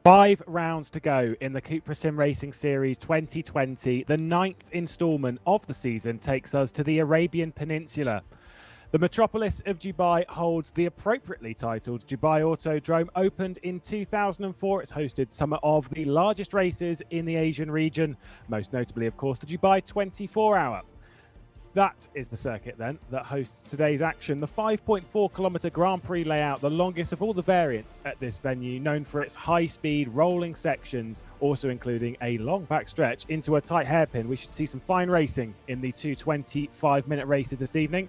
5 rounds to go in the CUPRA SimRacing Series 2020. The 9th instalment of the season takes us to the Arabian Peninsula. The metropolis of Dubai holds the appropriately titled Dubai Autodrome. Opened in 2004, it's hosted some of the largest races in the Asian region, most notably, of course, the Dubai 24-hour. That is the circuit then that hosts today's action. The 5.4-kilometre Grand Prix layout, the longest of all the variants at this venue, known for its high-speed rolling sections, also including a long back stretch into a tight hairpin. We should see some fine racing in the two 25-minute races this evening.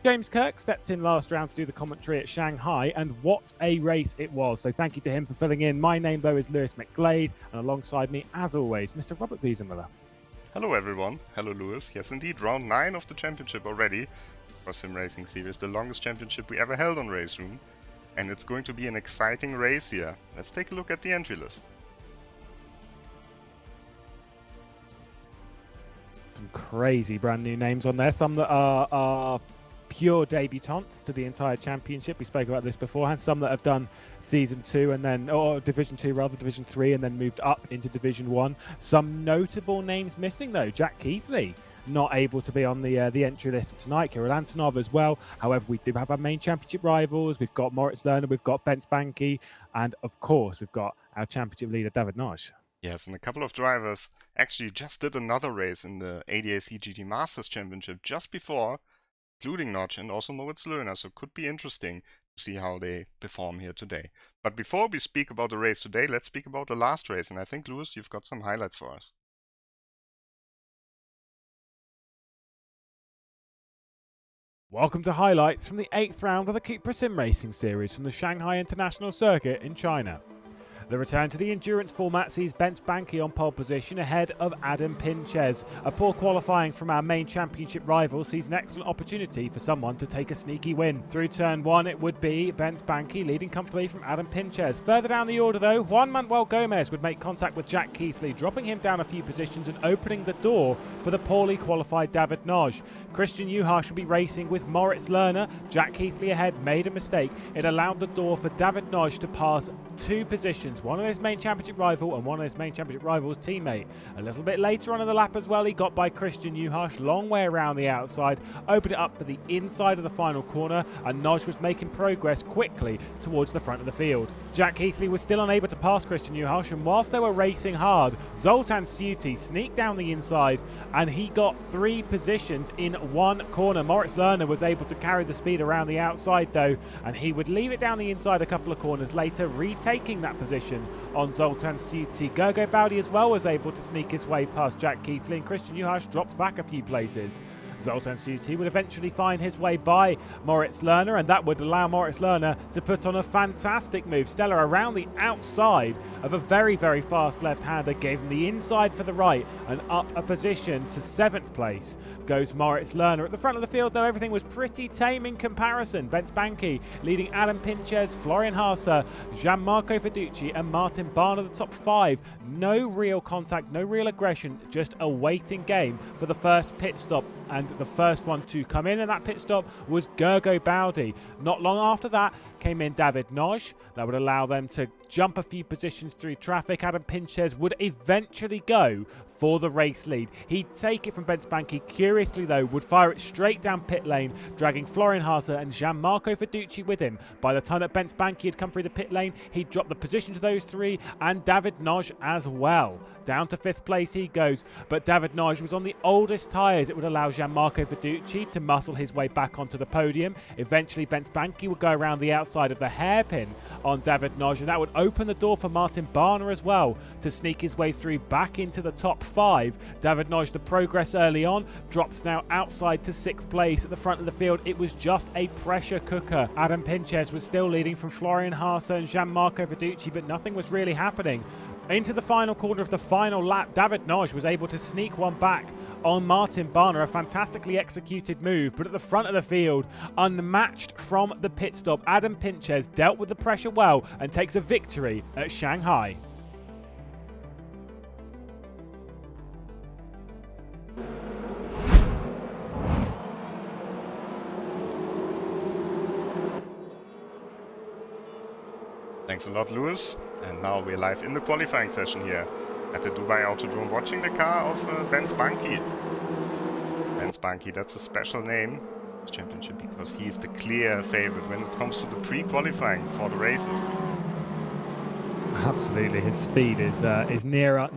James Kirk stepped in last round to do the commentary at Shanghai, and what a race it was. So thank you to him for filling in. My name, though, is McGlade, and alongside me, as always, Mr. Robert Wiesenmüller. Hello everyone, hello Lewis. Yes indeed, round 9 of the championship already for SimRacing Series, the longest championship we ever held on RaceRoom. And it's going to be an exciting race here. Let's take a look at the entry list. Some crazy brand new names on there, some that are pure debutantes to the entire championship. We spoke about this beforehand. Some that have done season 2 and then, or division 2 rather, division 3, and then moved up into division 1. Some notable names missing though. Jack Keithley not able to be on the entry list tonight. Kirill Antonov as well. However, we do have our main championship rivals. We've got Moritz Lerner, we've got Ben Spanky, and of course we've got our championship leader David Noj. Yes, and a couple of drivers actually just did another race in the ADAC GT Masters Championship just before, including Notch and also Moritz Lerner, so it could be interesting to see how they perform here today. But before we speak about the race today, let's speak about the last race, and I think, Lewis, you've got some highlights for us. Welcome to highlights from the 8th round of the CUPRA SimRacing Series from the Shanghai International Circuit in China. The return to the endurance format sees Ben Spanky on pole position ahead of Adam Pinches. A poor qualifying from our main championship rival sees an excellent opportunity for someone to take a sneaky win. Through turn 1 it would be Ben Spanky leading comfortably from Adam Pinches. Further down the order though, Juan Manuel Gomez would make contact with Jack Keithley, dropping him down a few positions and opening the door for the poorly qualified David Noj. Christian Juhasz will be racing with Moritz Lerner. Jack Keithley ahead made a mistake. It allowed the door for David Noj to pass 2 positions, one of his main championship rival and one of his main championship rival's teammate. A little bit later on in the lap as well, he got by Christian Juhasz, long way around the outside, opened it up for the inside of the final corner, and Noj was making progress quickly towards the front of the field. Jack Keithley was still unable to pass Christian Juhasz, and whilst they were racing hard, Zoltan Suti sneaked down the inside and he got 3 positions in one corner. Moritz Lerner was able to carry the speed around the outside though, and he would leave it down the inside a couple of corners later, retaking that position on Zoltan Suti. Gergo Bowdy as well was able to sneak his way past Jack Keithley, and Christian Juhasz dropped back a few places. Zoltan Suti would eventually find his way by Moritz Lerner, and that would allow Moritz Lerner to put on a fantastic move. Stella around the outside of a very, very fast left-hander, gave him the inside for the right, and up a position to 7th place goes Moritz Lerner. At the front of the field, though, everything was pretty tame in comparison. Ben Spanky leading Adam Pinches, Florian Haase, Gianmarco Fiducci, and Martin Barner, the top 5. No real contact, no real aggression, just a waiting game for the first pit stop, and the first one to come in that pit stop was Gergo Bowdy. Not long after that came in David Noj. That would allow them to jump a few positions through traffic. Adam Pinches would eventually go for the race lead. He'd take it from Ben Spanky. Curiously though, would fire it straight down pit lane, dragging Florian Haase and Gianmarco Fiducci with him. By the time that Ben Spanky had come through the pit lane, he'd dropped the position to those 3 and David Noj as well. Down to 5th place he goes, but David Noj was on the oldest tyres. It would allow Gianmarco Fiducci to muscle his way back onto the podium. Eventually Ben Spanky would go around the outside of the hairpin on David Noj, and that would open the door for Martin Barner as well to sneak his way through back into the top 5. David Noj, the progress early on, drops now outside to 6th place. At the front of the field, it was just a pressure cooker. Adam Pinches was still leading from Florian Haase and Gianmarco Fiducci, but nothing was really happening. Into the final corner of the final lap, David Noj was able to sneak one back on Martin Barner, a fantastically executed move, but at the front of the field, unmatched from the pit stop, Adam Pinches dealt with the pressure well and takes a victory at Shanghai. Thanks a lot, Lewis. And now we're live in the qualifying session here at the Dubai Autodrome, watching the car of Ben Spanky. Ben Spanky, that's a special name in this championship because he's the clear favorite when it comes to the pre-qualifying for the races. Absolutely, his speed is near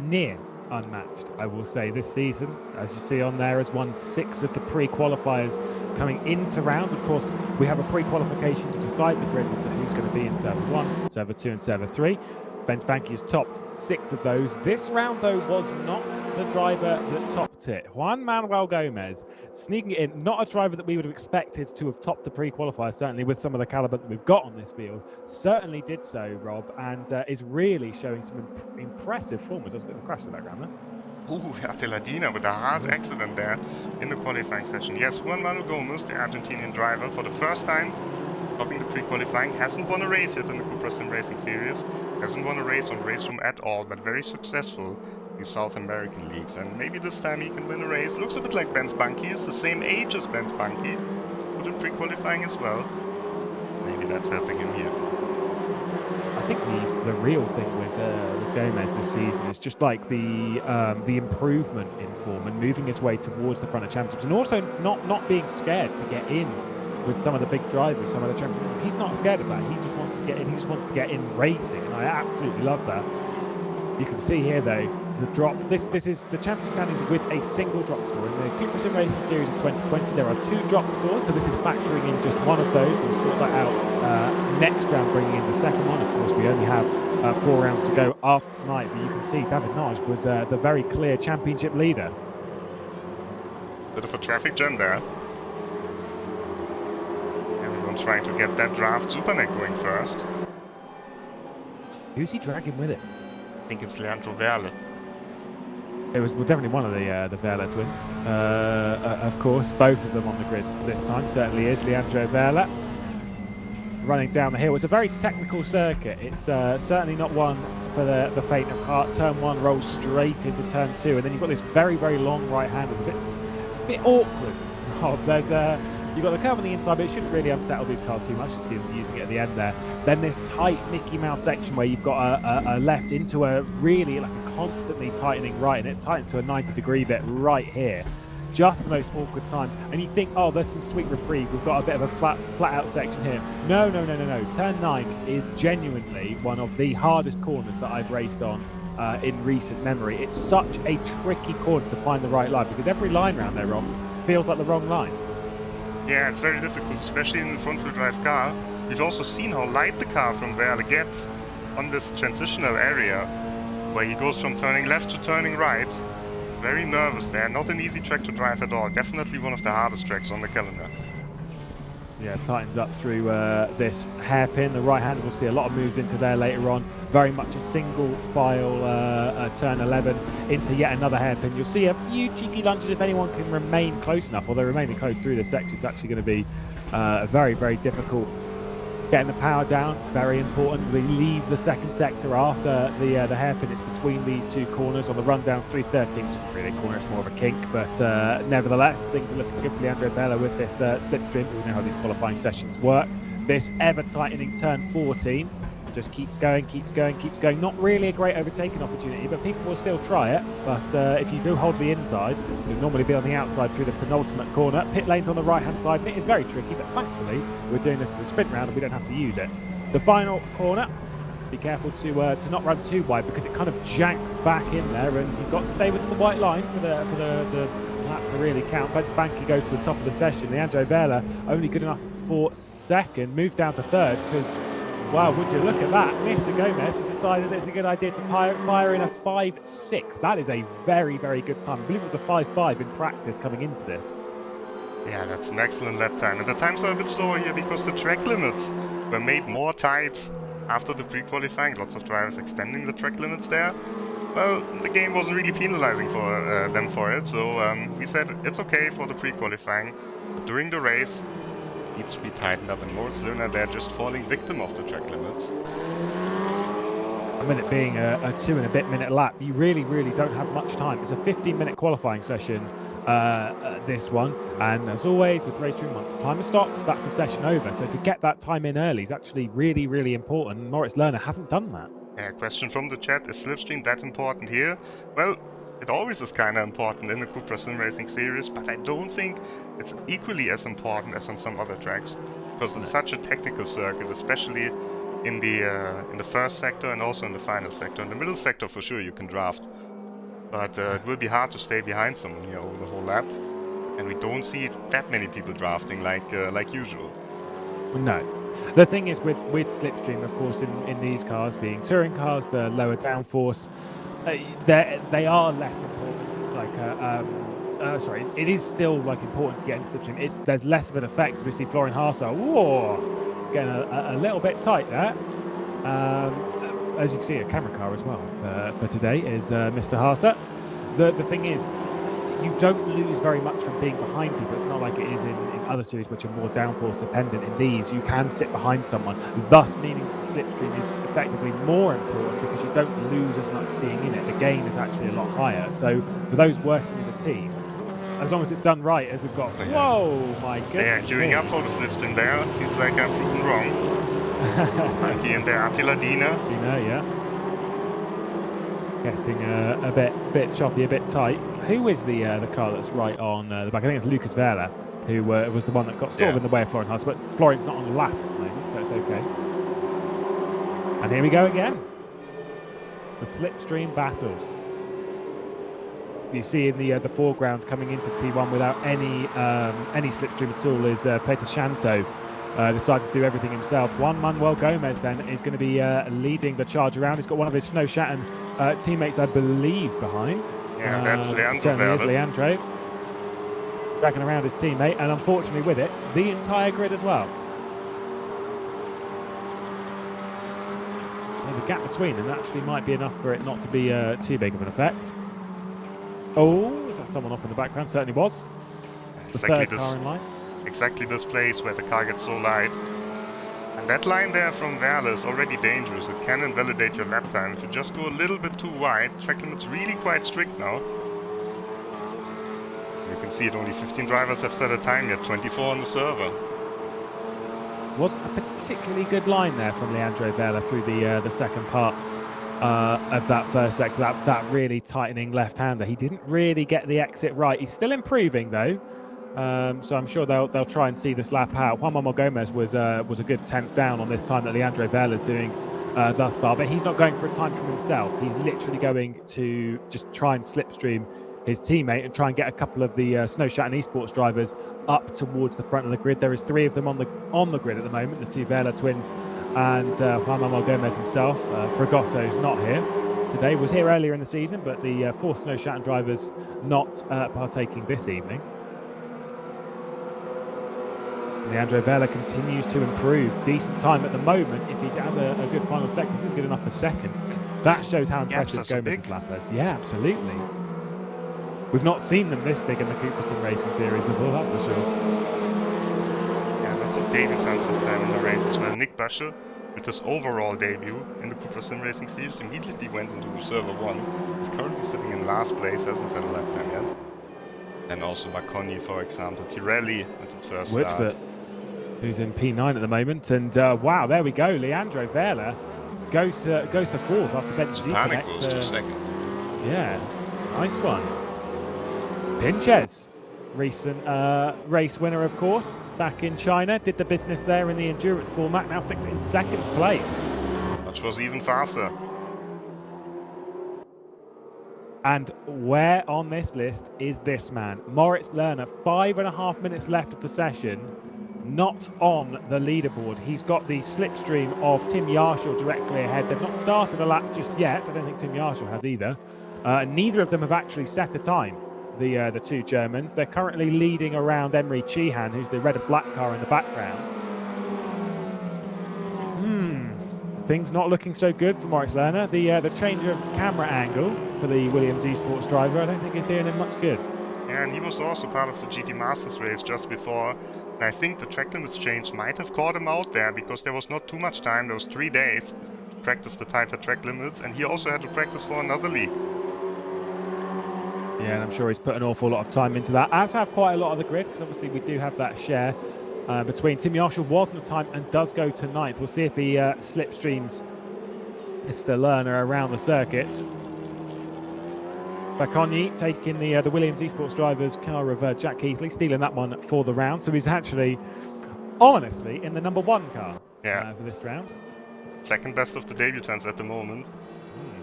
unmatched, I will say, this season. As you see on there, has won 6 of the pre-qualifiers coming into rounds. Of course, we have a pre-qualification to decide the grid as to who's going to be in Server 1, Server 2 and Server 3. Ben Spanky has topped 6 of those. This round, though, was not the driver that topped it. Juan Manuel Gomez sneaking it in. Not a driver that we would have expected to have topped the pre-qualifier, certainly with some of the caliber that we've got on this field. Certainly did so, Rob, and is really showing some impressive form. There's a bit of a crash in the background there. Ooh, Ateladina with a hard accident there in the qualifying session. Yes, Juan Manuel Gomez, the Argentinian driver, for the first time topping the pre-qualifying, hasn't won a race yet in the CUPRA SimRacing Series, hasn't won a race on RaceRoom at all, but very successful in South American leagues, and maybe this time he can win a race. Looks a bit like Ben Spanky, is the same age as Ben Spanky, but in pre-qualifying as well. Maybe that's helping him here. I think the real thing with Gomez this season is just like the improvement in form and moving his way towards the front of championships, and also not being scared to get in with some of the big drivers, some of the champions. He's not scared of that. He just wants to get in. He just wants to get in racing, and I absolutely love that. You can see here, though, the drop. This is the championship standings with a single drop score. In the CUPRA SimRacing Series of 2020, there are 2 drop scores, so this is factoring in just one of those. We'll sort that out next round, bringing in the second one. Of course, we only have 4 rounds to go after tonight, but you can see David Naj was the very clear championship leader. Bit of a traffic jam there. Trying to get that draft Superneck going first. Who's he dragging with it? I think it's Leandro Verle. It was definitely one of the Verle twins. Of course, both of them on the grid this time. Certainly is Leandro Verle. Running down the hill. It's a very technical circuit. It's certainly not one for the faint of heart. Turn 1 rolls straight into turn 2, and then you've got this very, very long right hand. It's a bit awkward. Oh, there's you've got the curve on the inside, but it shouldn't really unsettle these cars too much. You see them using it at the end there. Then this tight Mickey Mouse section where you've got a left into a really like a constantly tightening right, and it's tightens to a 90-degree bit right here. Just the most awkward time. And you think, oh, there's some sweet reprieve. We've got a bit of a flat out section here. No. Turn 9 is genuinely one of the hardest corners that I've raced on in recent memory. It's such a tricky corner to find the right line, because every line round there, Rob, feels like the wrong line. Yeah, it's very difficult, especially in a front-wheel drive car. We've also seen how light the car from Verle gets on this transitional area, where he goes from turning left to turning right. Very nervous there, not an easy track to drive at all. Definitely one of the hardest tracks on the calendar. Yeah, tightens up through this hairpin. The right hand, we'll see a lot of moves into there later on. Very much a single file turn 11 into yet another hairpin. You'll see a few cheeky lunges if anyone can remain close enough, although remaining close through this section is actually going to be very, very difficult. Getting the power down, very important. We leave the second sector after the hairpin. It's between these 2 corners on the run down 313, which isn't really a corner, it's more of a kink, but nevertheless, things are looking good for Leandro Verle with this slipstream. We know how these qualifying sessions work. This ever-tightening turn 14 just keeps going. Not really a great overtaking opportunity, but people will still try it. But if you do hold the inside, you'll normally be on the outside through the penultimate corner. Pit lane's on the right-hand side, and it is very tricky, but thankfully, we're doing this as a sprint round, and we don't have to use it. The final corner, be careful to not run too wide, because it kind of janks back in there, and you've got to stay within the white lines for the lap to really count. Ben Spanky goes to the top of the session. Leandro Verle only good enough for second, moves down to third, because wow, would you look at that? Mr. Gomez has decided that it's a good idea to fire in a 5.6. That is a very, very good time. I believe it was a 5.5 in practice coming into this. Yeah, that's an excellent lap time. And the times are a bit slower here because the track limits were made more tight after the pre-qualifying. Lots of drivers extending the track limits there. Well, the game wasn't really penalizing for them for it, so we said it's okay for the pre-qualifying. But during the race, needs to be tightened up, and Wiesenmüller, they're just falling victim of the track limits. I mean, it being a 2 and a bit minute lap, you really don't have much time. It's a 15-minute qualifying session. this one. And as always with RaceRoom, once the timer stops, that's the session over. So to get that time in early is actually really, really important. Moritz Lerner hasn't done that. Question from the chat, is slipstream that important here? Well, it always is kind of important in the CUPRA SimRacing Series, but I don't think it's equally as important as on some other tracks, because it's such a technical circuit, especially in the first sector and also in the final sector. In the middle sector, for sure, you can draft, but it will be hard to stay behind someone here over the whole lap, and we don't see that many people drafting like usual. No. The thing is with slipstream, of course, in these cars being touring cars, the lower downforce, they are less important. Like, sorry, it is still like important to get into slipstream. There's less of an effect. We see Florian Haase, whoa, getting a little bit tight there. As you can see, a camera car as well for today is Mr. Haase. The thing is, you don't lose very much from being behind people. It's not like it is in other series which are more downforce dependent. In these, you can sit behind someone, thus meaning that slipstream is effectively more important because you don't lose as much being in it. The gain is actually a lot higher. So for those working as a team, as long as it's done right, as we've got, whoa, my goodness. They are queuing up for the slipstream there. Seems like I'm proven wrong. Monkey and there, Attila Diener. Diener, yeah. Getting a bit choppy, a bit tight. Who is the car that's right on the back? I think it's Lucas Verla, who was the one that got sort of in the way of Florian Haase, but Florian's not on the lap at the moment, so it's okay. And here we go again. The slipstream battle. You see in the foreground coming into T1 without any slipstream at all is Peter Shanto. Decided to do everything himself. Juan Manuel Gomez then is going to be leading the charge around. He's got one of his Snow Shatten teammates, I believe, behind. Yeah, that's Leandro. Certainly is Leandro. Dragging around his teammate, and unfortunately with it, the entire grid as well. And the gap between them actually might be enough for it not to be too big of an effect. Oh, is that someone off in the background? Certainly was. The third car in line. Exactly this place where the car gets so light. And that line there from Verla is already dangerous. It can invalidate your lap time. If you just go a little bit too wide, track limit's really quite strict now. You can see it, only 15 drivers have set a time yet, 24 on the server. Wasn't a particularly good line there from Leandro Verla through the second part of that first sector. That really tightening left-hander. He didn't really get the exit right. He's still improving though. So I'm sure they'll try and see this lap out. Juan Manuel Gomez was a good 10th down on this time that Leandro Verla is doing thus far, but he's not going for a time from himself. He's literally going to just try and slipstream his teammate and try and get a couple of the Snow Shatten Esports drivers up towards the front of the grid. There is 3 of them on the grid at the moment, the 2 Verla twins and Juan Manuel Gomez himself. Fragotto's not here today, was here earlier in the season, but the 4 Snow Shatten drivers not partaking this evening. Leandro Verla continues to improve. Decent time at the moment. If he has a good final sector, this is good enough for second. That shows how impressive Gomez's lap is. Yeah, absolutely. We've not seen them this big in the CUPRA SimRacing Series before, that's for sure. Yeah, lots of debutants this time in the race as well. Nick Basche, with his overall debut in the CUPRA SimRacing Series, immediately went into server 1. He's currently sitting in last place, hasn't set a lap time yet. And also Marconi, for example. Tirelli at the first start. Who's in P9 at the moment, and wow, there we go. Leandro Verla goes to 4th after bench Panic goes to 2nd. Yeah, nice one. Pinches, recent race winner, of course, back in China, did the business there in the endurance format. Now sticks in 2nd place. Which was even faster. And where on this list is this man? Moritz Lerner, 5.5 minutes left of the session. Not on the leaderboard. He's got the slipstream of Tim Yarshall directly ahead. They've not started a lap just yet. I don't think Tim Yarshall has either. Neither of them have actually set a time, the 2 Germans. They're currently leading around Emery Cheehan, who's the red and black car in the background. Things not looking so good for Moritz Lerner. The change of camera angle for the Williams Esports driver, I don't think is doing him much good. Yeah, and he was also part of the GT Masters race just before. And I think the track limits change might have caught him out there because there was not too much time. There was 3 days to practice the tighter track limits, and he also had to practice for another league. Yeah, and I'm sure he's put an awful lot of time into that, as have quite a lot of the grid, because obviously we do have that share between Tim Yarshall wasn't a time and does go to 9th. We'll see if he slipstreams Mr. Lerner around the circuit. Bakonyi taking the Williams Esports drivers car of Jack Keithley, stealing that one for the round. So he's actually, honestly, in the number 1 car for this round. Second best of the debutants at the moment.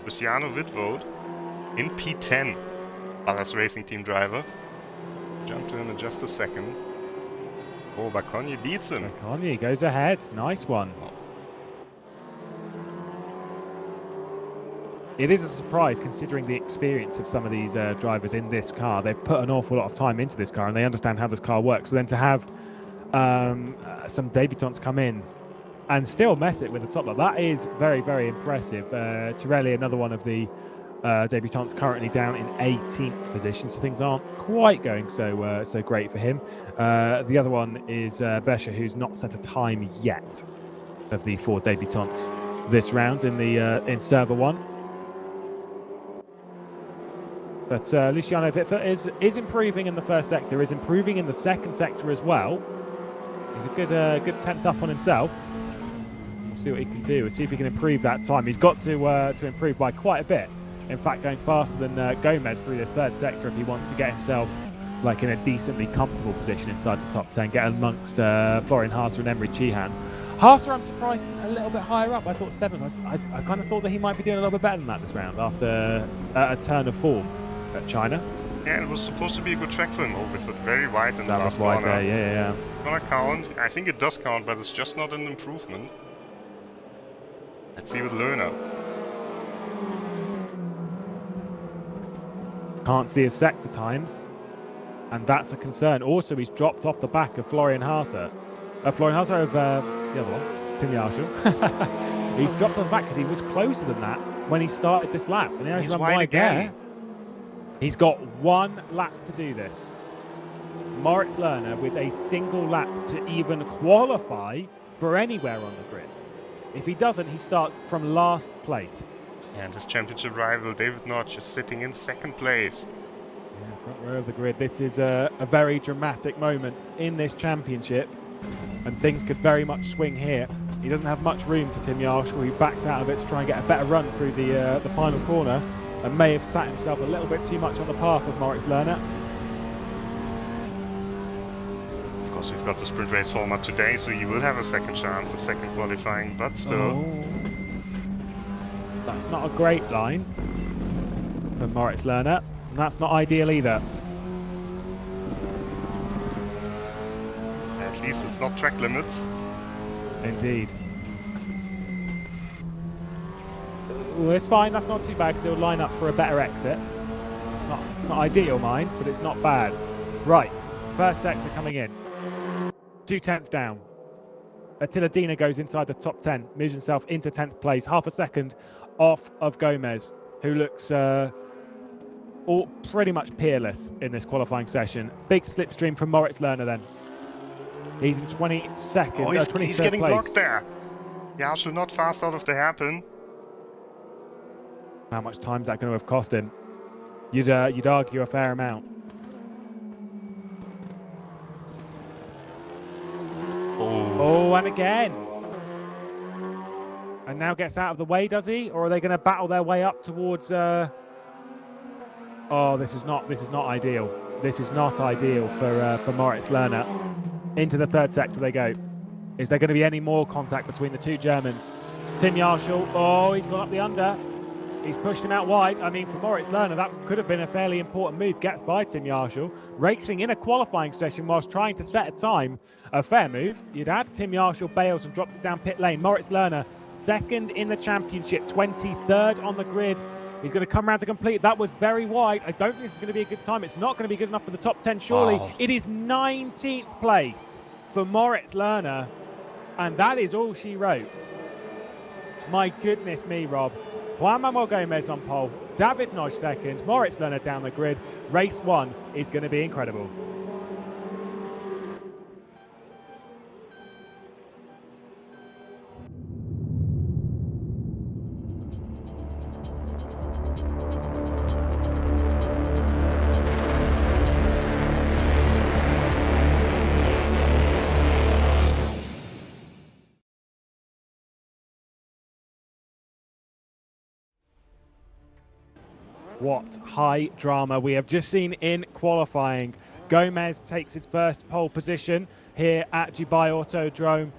Luciano Wittvold in P10. Barras Racing Team driver. Jump to him in just a second. Oh, Bakonyi beats him. Bakonyi goes ahead. Nice one. It is a surprise considering the experience of some of these drivers in this car. They've put an awful lot of time into this car and they understand how this car works. So then to have some debutants come in and still mess it with the top lot, that is very, very impressive. Tirelli, another one of the debutants, currently down in 18th position, so things aren't quite going so great for him. The other one is Bescher, who's not set a time yet of the 4 debutants this round in Server 1. But Luciano Wittvold is improving in the first sector, is improving in the second sector as well. He's a good 10th up on himself. We'll see what he can do. We'll see if he can improve that time. He's got to improve by quite a bit. In fact, going faster than Gomez through this third sector if he wants to get himself like in a decently comfortable position inside the top 10, get amongst Florian Haase and Emery Chihan. Haase, I'm surprised, isn't a little bit higher up. I thought 7th. I kind of thought that he might be doing a little bit better than that this round after a turn of form at China. Yeah, it was supposed to be a good track for him, but very wide in the last wide corner. there, yeah. Gonna count. I think it does count, but it's just not an improvement. Let's see with Lerner. Can't see his sector times, and that's a concern. Also, he's dropped off the back of Florian Haase. Florian Haase of the other one, Tim Yarshall. He's dropped off the back because he was closer than that when he started this lap. And now he's run wide again. There. He's got 1 lap to do this. Moritz Lerner with a single lap to even qualify for anywhere on the grid. If he doesn't, he starts from last place. And his championship rival, David Notch, is sitting in 2nd place. Yeah, front row of the grid. This is a very dramatic moment in this championship, and things could very much swing here. He doesn't have much room for Tim Yarshall, who backed out of it to try and get a better run through the final corner, and may have sat himself a little bit too much on the path of Moritz Lerner. Of course, we've got the sprint race format today, so you will have a second chance, a second qualifying, but still. Oh. That's not a great line for Moritz Lerner, and that's not ideal either. At least it's not track limits. Indeed. Well, it's fine, that's not too bad because it'll line up for a better exit. It's not ideal, mind, but it's not bad. Right, first sector coming in. 2 tenths down. Attila Dina goes inside the top 10, moves himself into 10th place, half a second off of Gomez, who looks all pretty much peerless in this qualifying session. Big slipstream from Moritz Lerner then. He's in 22nd. Oh, he's getting place. blocked there. Yarshall not fast out of the hairpin. How much time is that going to have cost him? You'd argue a fair amount. Oh, and again. And now gets out of the way, does he? Or are they going to battle their way up towards... Oh, this is not ideal. This is not ideal for Moritz Lerner. Into the third sector they go. Is there going to be any more contact between the 2 Germans? Tim Yarshall, oh, he's gone up the under. He's pushed him out wide. I mean, for Moritz Lerner, that could have been a fairly important move. Gets by Tim Yarshall. Racing in a qualifying session whilst trying to set a time. A fair move, you'd add. Tim Yarshall bails and drops it down pit lane. Moritz Lerner, 2nd in the championship, 23rd on the grid. He's going to come around to complete. That was very wide. I don't think this is going to be a good time. It's not going to be good enough for the top 10, surely. Oh. It is 19th place for Moritz Lerner. And that is all she wrote. My goodness me, Rob. Juan Manuel Gomez on pole, David Nosh 2nd, Moritz Lerner down the grid. Race 1 is going to be incredible. What high drama we have just seen in qualifying. Gomez takes his first pole position here at Dubai Autodrome.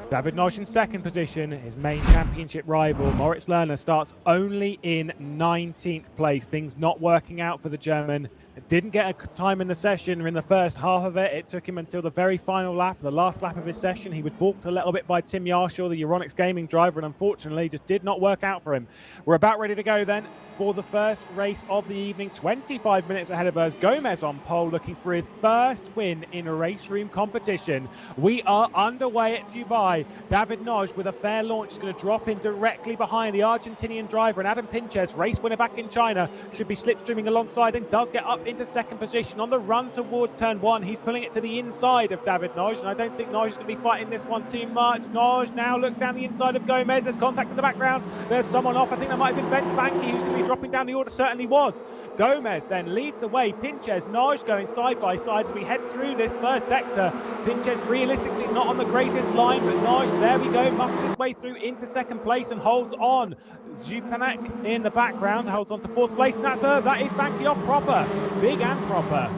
David Nosh in second position. His main championship rival, Moritz Lerner, starts only in 19th place. Things not working out for the German. Didn't get a time in the session in the first half of it. It took him until the very final lap, the last lap of his session. He was balked a little bit by Tim Yarshaw, the Euronics Gaming driver, and unfortunately just did not work out for him. We're about ready to go then for the first race of the evening. 25 minutes ahead of us. Gomez on pole, looking for his first win in a RaceRoom competition. We are underway at Dubai. David Nosh with a fair launch is going to drop in directly behind the Argentinian driver, and Adam Pinches, race winner back in China, should be slipstreaming alongside and does get up into second position on the run towards turn one. He's pulling it to the inside of David Nosh, and I don't think Nosh is going to be fighting this one too much. Nosh now looks down the inside of Gomez. There's contact in the background. There's someone off. I think that might have been Ben Spanky who's going to be dropping down the order. Certainly was. Gomez then leads the way. Pinches, Nosh going side by side as we head through this first sector. Pinches realistically is not on the greatest line, but Nosh, there we go, musters his way through into second place and holds on. Zupanek in the background holds on to fourth place, and that is Banky off proper. Big and proper.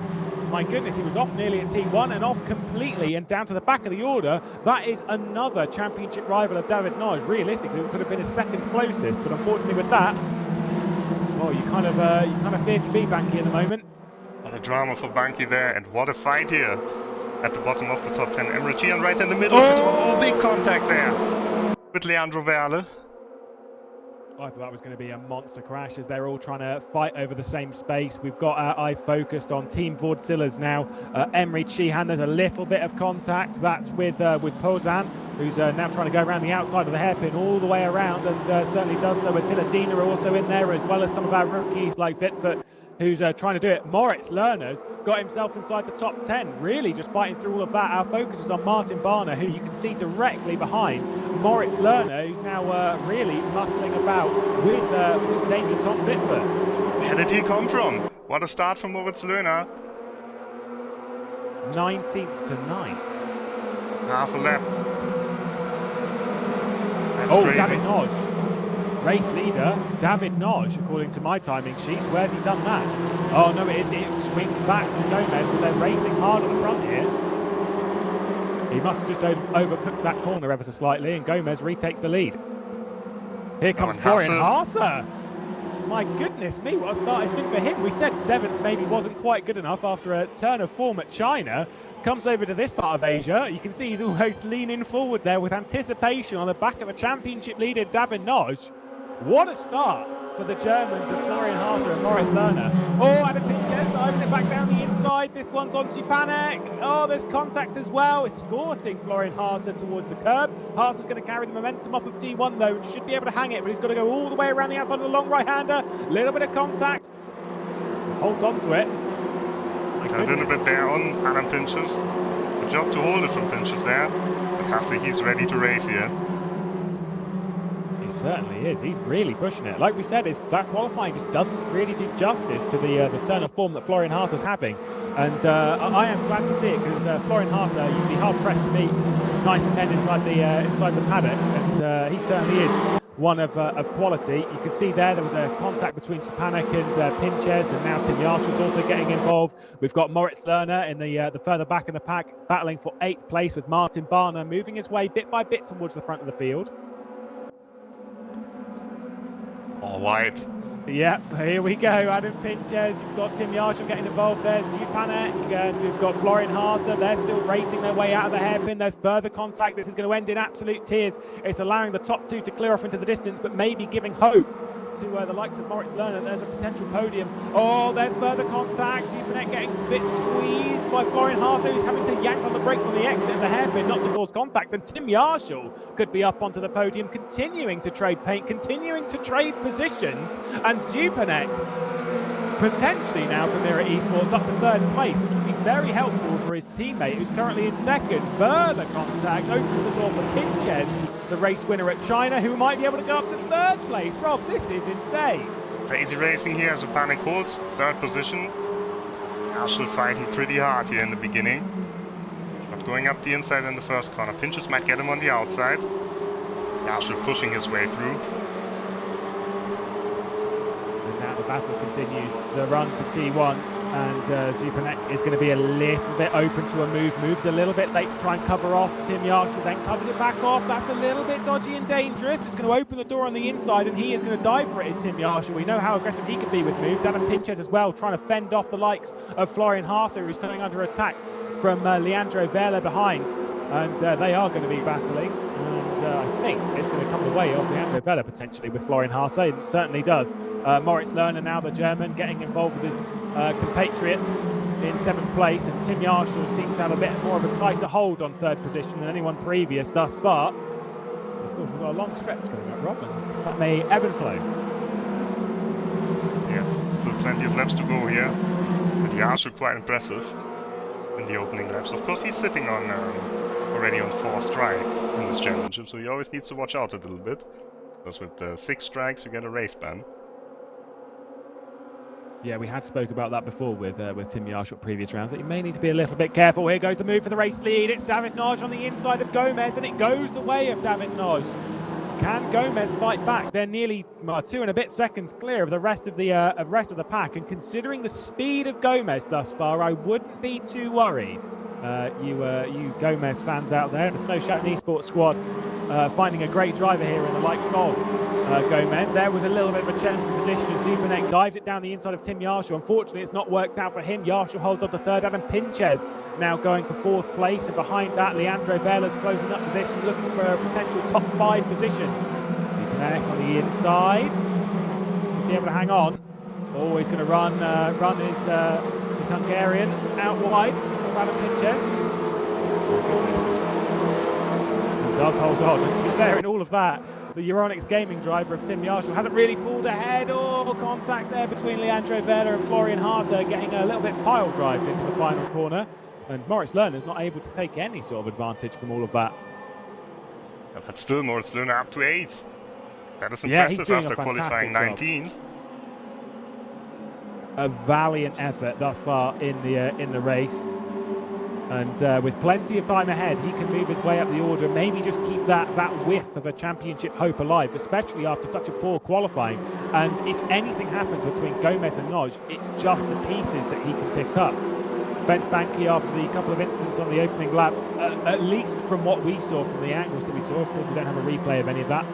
My goodness, he was off nearly at T1 and off completely and down to the back of the order. That is another championship rival of David Nosh. Realistically, it could have been his second closest, but unfortunately with that, well, you kind of fear to be Banky at the moment. What a drama for Banky there, and what a fight here at the bottom of the top 10. Emre Can right in the middle. Oh, big contact there with Leandro Verle. I thought that was going to be a monster crash as they're all trying to fight over the same space. We've got our eyes focused on Team Vordzillas now. Emre Sheehan, there's a little bit of contact. That's with Pozan, who's now trying to go around the outside of the hairpin all the way around, and certainly does so. Attila Dina are also in there, as well as some of our rookies like Vitford, who's trying to do it. Moritz Lerner's got himself inside the top 10, really just fighting through all of that. Our focus is on Martin Barner, who you can see directly behind Moritz Lerner, who's now really muscling about with Damien Tom Vitford. Where did he come from? What a start from Moritz Lerner. 19th to 9th. Half a lap. That's crazy. David Nosh. Race leader, David Nosh, according to my timing sheets. Where's he done that? Oh no, it swings back to Gomez, so they're racing hard at the front here. He must have just overcooked that corner ever so slightly, and Gomez retakes the lead. Here comes Florian Haase. My goodness me, what a start it's been for him. We said 7th maybe wasn't quite good enough after a turn of form at China. Comes over to this part of Asia. You can see he's almost leaning forward there with anticipation on the back of the championship leader, David Nosh. What a start for the Germans of Florian Haase and Moritz Lerner. Oh, Adam Pinches diving it back down the inside. This one's on Zupanek. Oh, there's contact as well, escorting Florian Haase towards the curb. Haase's going to carry the momentum off of T1 though, and should be able to hang it, but he's got to go all the way around the outside of the long right-hander. Little bit of contact. Holds on to it. A little bit there on Adam Pinches. Good job to hold it from Pinches there. But Haase, he's ready to race here. He certainly is. He's really pushing it. Like we said, that qualifying just doesn't really do justice to the turn of form that Florian Haase is having. And I am glad to see it, because Florian Haase, you'd be hard-pressed to meet nice men inside the paddock. And he certainly is one of quality. You can see there was a contact between Zupanek and Pinches, and now Tim Yarshaw's also getting involved. We've got Moritz Lerner in the further back in the pack, battling for 8th place with Martin Barner, moving his way bit by bit towards the front of the field. All white. Yep, here we go. Adam Pinches, you've got Tim Yarshaw getting involved there, Zupanek, and we've got Florian Haase. They're still racing their way out of the hairpin. There's further contact. This is going to end in absolute tears. It's allowing the top 2 to clear off into the distance, but maybe giving hope to the likes of Moritz Lerner. There's a potential podium. Oh, there's further contact. Zupanek getting spit squeezed by Florian Haase, who's having to yank on the brakes on the exit of the hairpin not to cause contact. And Tim Yarshaw could be up onto the podium, continuing to trade paint, continuing to trade positions. And Zupanek potentially now for Mirror Esports up to 3rd place, which would be very helpful for his teammate who's currently in 2nd. Further contact opens the door for Pinches, the race winner at China, who might be able to go up to 3rd place. Rob, this is insane. Crazy racing here. Zupanek holds 3rd position. Yarshaw fighting pretty hard here in the beginning, but going up the inside in the first corner. Pinches might get him on the outside. Yarshaw pushing his way through. the battle continues. The run to T1, and Zupanek is going to be a little bit open to a move. Moves a little bit late to try and cover off. Tim Yarshall then covers it back off. That's a little bit dodgy and dangerous. It's going to open the door on the inside, and he is going to dive for it, is Tim Yarshall. We know how aggressive he can be with moves. Adam Pinches as well, trying to fend off the likes of Florian Haase, who's coming under attack from Leandro Vela behind. And they are going to be battling, and I think it's going to come the way of Leandro Vela potentially with Florian Haase. It certainly does. Moritz Lerner, now the German, getting involved with his compatriot in 7th place, and Tim Yarshall seems to have a bit more of a tighter hold on 3rd position than anyone previous thus far. Of course, we've got a long stretch coming up, Rob, and that may ebb and flow. Yes, still plenty of laps to go here, but Yarshall quite impressive in the opening laps. Of course, he's sitting on already on 4 strikes in this championship, so he always needs to watch out a little bit, because with 6 strikes you get a race ban. Yeah, we had spoke about that before with Tim Yarshall previous rounds, that you may need to be a little bit careful. Here goes the move for the race lead. It's David Noj on the inside of Gomez, and it goes the way of David Noj. Can Gomez fight back? They're nearly 2 and a bit seconds clear of the rest of the pack, and considering the speed of Gomez thus far, I wouldn't be too worried. You Gomez fans out there, the Snow Shouting Esports squad, finding a great driver here in the likes of Gomez. There was a little bit of a change of position as Zupanek dived it down the inside of Tim Yarshall. Unfortunately, it's not worked out for him. Yarshall holds on to 3rd. Adam Pinches now going for 4th place, and behind that, Leandro Vela's closing up to this and looking for a potential top 5 position. Zupanek on the inside, be able to hang on. Always going to run his Hungarian out wide. Adam Pinches. Oh goodness. He does hold on, and to be fair in all of that, the Euronics Gaming driver of Tim Yarshall hasn't really pulled ahead. Oh, contact there between Leandro Vela and Florian Haase, getting a little bit pile drived into the final corner, and Moritz Lerner's not able to take any sort of advantage from all of that. But still, Moritz Lerner up to 8th. That is impressive after qualifying 19th. A valiant effort thus far in the race, and with plenty of time ahead, he can move his way up the order and maybe just keep that whiff of a championship hope alive, especially after such a poor qualifying. And if anything happens between Gomez and Noj, it's just the pieces that he can pick up. Bence Banky, after the couple of incidents on the opening lap, at least from what we saw, from the angles that we saw, of course we don't have a replay of any of that,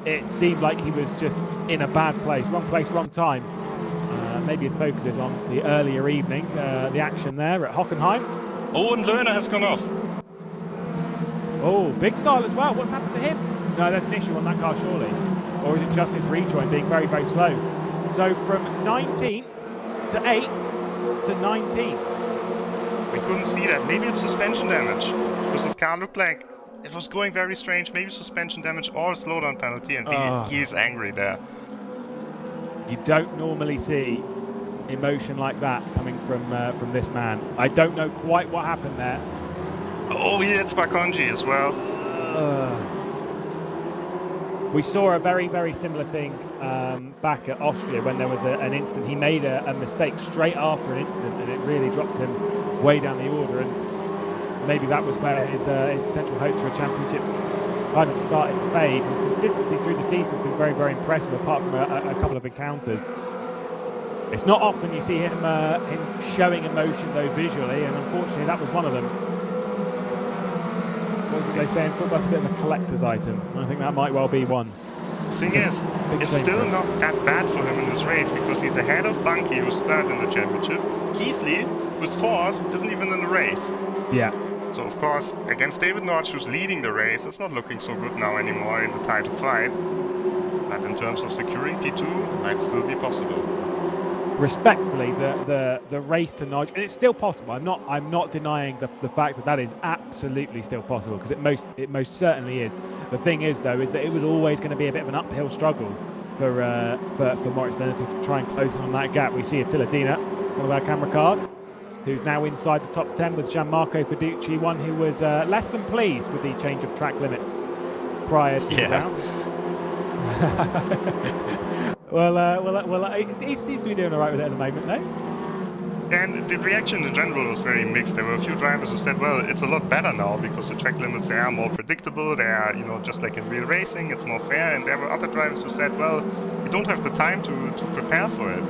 it seemed like he was just in a bad place, wrong time. Maybe his focus is on the earlier evening, the action there at Hockenheim. Oh, and Lerner has gone off. Oh, big style as well. What's happened to him? No, there's an issue on that car, surely. Or is it just his rejoin being very, very slow? So from 19th to 8th to 19th. We couldn't see that. Maybe it's suspension damage. Because his car looked like it was going very strange. Maybe suspension damage or a slowdown penalty, and he is angry there. You don't normally see emotion like that coming from this man. I don't know quite what happened there. Oh, he hits Bakonji as well. We saw a very, very similar thing back at Austria when there was an incident. He made a mistake straight after an incident, and it really dropped him way down the order. And maybe that was where his potential hopes for a championship kind of started to fade. His consistency through the season has been very, very impressive, apart from a couple of encounters. It's not often you see him showing emotion, though, visually, and unfortunately that was one of them. What was it they say in football? It's a bit of a collector's item. I think that might well be one. The thing is, it's still not that bad for him in this race, because he's ahead of Bunky, who's 3rd in the championship. Keithley, who's 4th, isn't even in the race. Yeah. So, of course, against David Notch, who's leading the race, it's not looking so good now anymore in the title fight. But in terms of securing P2, might still be possible. Respectfully, the race to Nodge, and it's still possible. I'm not denying the fact that is absolutely still possible, because it most certainly is. The thing is, though, is that it was always going to be a bit of an uphill struggle for Moritz Lerner to try and close on that gap. We see Attila Dina, one of our camera cars, who's now inside the top 10 with Gianmarco Fiducci, one who was less than pleased with the change of track limits prior to the round. well, he seems to be doing all right with it at the moment, though. And the reaction in general was very mixed. There were a few drivers who said, well, it's a lot better now because the track limits there are more predictable. They are, you know, just like in real racing, it's more fair. And there were other drivers who said, well, we don't have the time to prepare for it.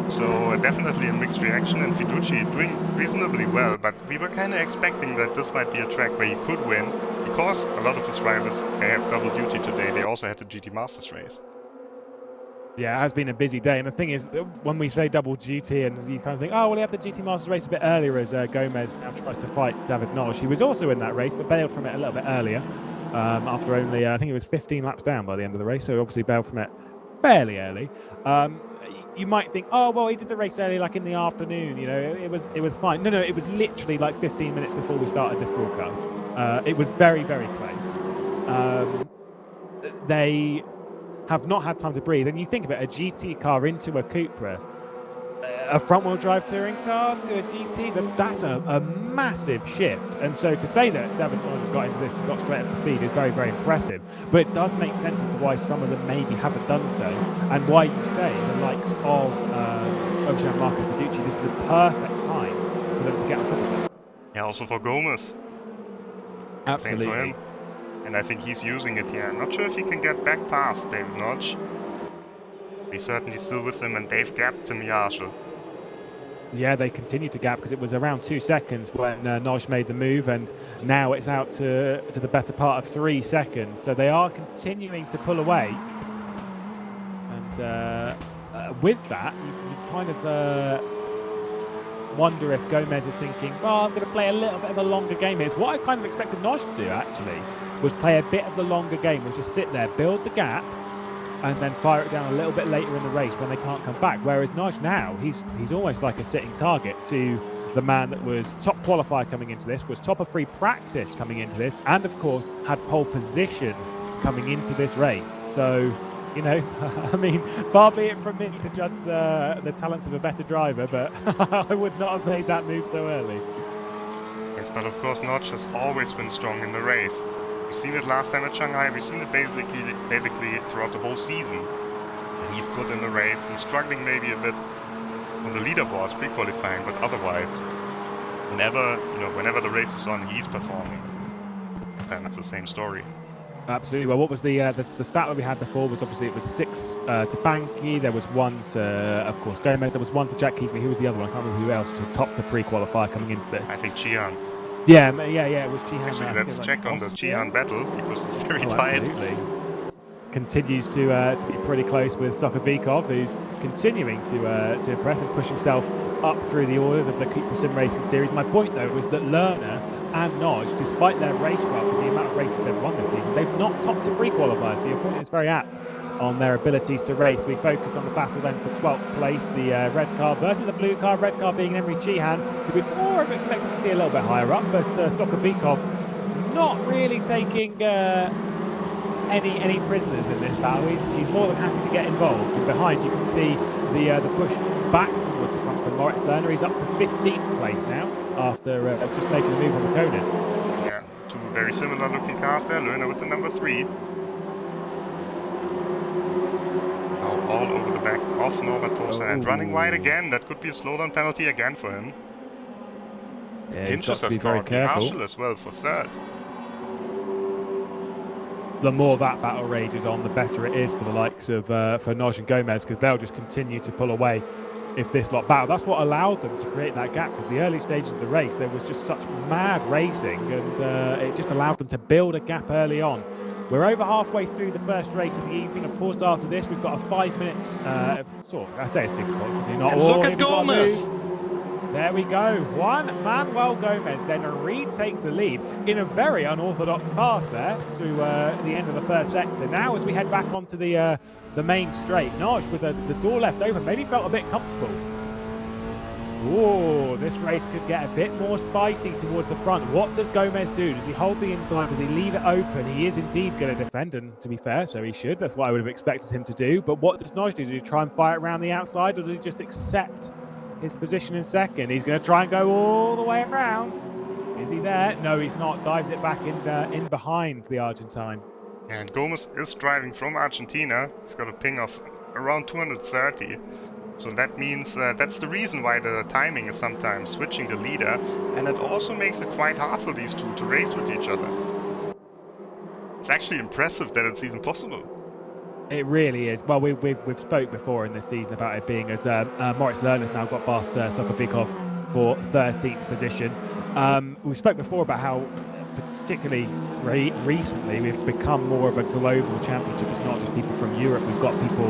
So definitely a mixed reaction, and Fiducci doing reasonably well. But we were kind of expecting that this might be a track where he could win because a lot of his drivers, they have double duty today. They also had the GT Masters race. Yeah, it has been a busy day. And the thing is, when we say double duty and you kind of think, oh, well, he had the GT Masters race a bit earlier as Gomez now tries to fight David Nosh. He was also in that race, but bailed from it a little bit earlier after only, I think it was 15 laps down by the end of the race. So obviously bailed from it fairly early. You might think, oh, well, he did the race early, like in the afternoon, you know, it was fine. No, it was literally like 15 minutes before we started this broadcast. It was very, very close. They have not had time to breathe. And you think of it, a GT car into a CUPRA, a front-wheel drive touring car to a GT, that's a massive shift. And so to say that David Nosh has got into this and got straight up to speed is very, very impressive. But it does make sense as to why some of them maybe haven't done so, and why you say the likes of Gianmarco Fiducci, this is a perfect time for them to get on top of it. Yeah, also for Gomez. Absolutely. Same for him. And I think he's using it here. I'm not sure if he can get back past David Nosh. He's certainly still with him, and they've gapped Tim Yarshall. Yeah, they continue to gap because it was around 2 seconds when Nosh made the move, and now it's out to the better part of 3 seconds. So they are continuing to pull away. And with that, you kind of wonder if Gomez is thinking, well, I'm going to play a little bit of a longer game here. It's what I kind of expected Nosh to do, actually, was play a bit of the longer game, was just sit there, build the gap, and then fire it down a little bit later in the race when they can't come back. Whereas Nosh now, he's almost like a sitting target to the man that was top qualifier coming into this, was top of free practice coming into this, and of course had pole position coming into this race. So, you know, I mean, far be it from me to judge the talents of a better driver, but I would not have made that move so early. Yes, but of course Nosh has always been strong in the race. We've seen it last time at Shanghai, we've seen it basically throughout the whole season. And he's good in the race, he's struggling maybe a bit on the leaderboards pre-qualifying, but otherwise, whenever the race is on, he's performing. Then it's the same story. Absolutely. Well, what was the stat that we had before was obviously it was 6 to Banky, there was 1 to, of course, Gomez, there was 1 to Jack Keighley. Who was the other one? I can't remember who else was top to pre-qualify coming into this. I think Chihan. Yeah, it was Chihan. Actually, let's check on the Chihan battle because it's very tight. Absolutely. Continues to be pretty close with Sokovikov, who's continuing to impress and push himself up through the orders of the CUPRA SimRacing Series. My point, though, was that Lerner and Nosh, despite their racecraft and the amount of races they've won this season, they've not topped to pre-qualify. So your point is very apt on their abilities to race. We focus on the battle then for 12th place, the red car versus the blue car. Red car being Emery Chihan, who we'd more have expected to see a little bit higher up, but Sokovikov not really taking any prisoners in this battle. He's more than happy to get involved. And behind you can see the push back towards the front from Moritz Lerner. He's up to 15th place now after just making a move on the Conan. Yeah, 2 very similar looking cars there. Lerner with the number 3. Now all over the back of Norbert Posen and running wide again. That could be a slowdown penalty again for him. Yeah, he's got to has be very caught careful. Marshall as well for 3rd. The more that battle rages on, the better it is for the likes of for Nosh and Gomez, because they'll just continue to pull away if this lot battle. That's what allowed them to create that gap, because the early stages of the race there was just such mad racing, and it just allowed them to build a gap early on. We're over halfway through the first race of the evening. Of course, after this we've got a 5 minutes I say a super box, definitely not. And look at Gomez! There we go. Juan Manuel Gomez. Then Reed takes the lead in a very unorthodox pass there through the end of the first sector. Now as we head back onto the main straight, Nosh with the door left open, maybe felt a bit comfortable. Oh, this race could get a bit more spicy towards the front. What does Gomez do? Does he hold the inside? Does he leave it open? He is indeed going to defend, and to be fair, so he should. That's what I would have expected him to do. But what does Nosh do? Does he try and fire it around the outside, or does he just accept his position in second? He's going to try and go all the way around. Is he there? No, he's not. Dives it back in behind the Argentine. And Gomez is driving from Argentina. He's got a ping of around 230. So that means that's the reason why the timing is sometimes switching the leader, and it also makes it quite hard for these two to race with each other. It's actually impressive that it's even possible. It really is. Well, we've spoke before in this season about it being as Moritz Lerner's now got past Sokovikov for 13th position. We spoke before about how particularly recently we've become more of a global championship. It's not just people from Europe. We've got people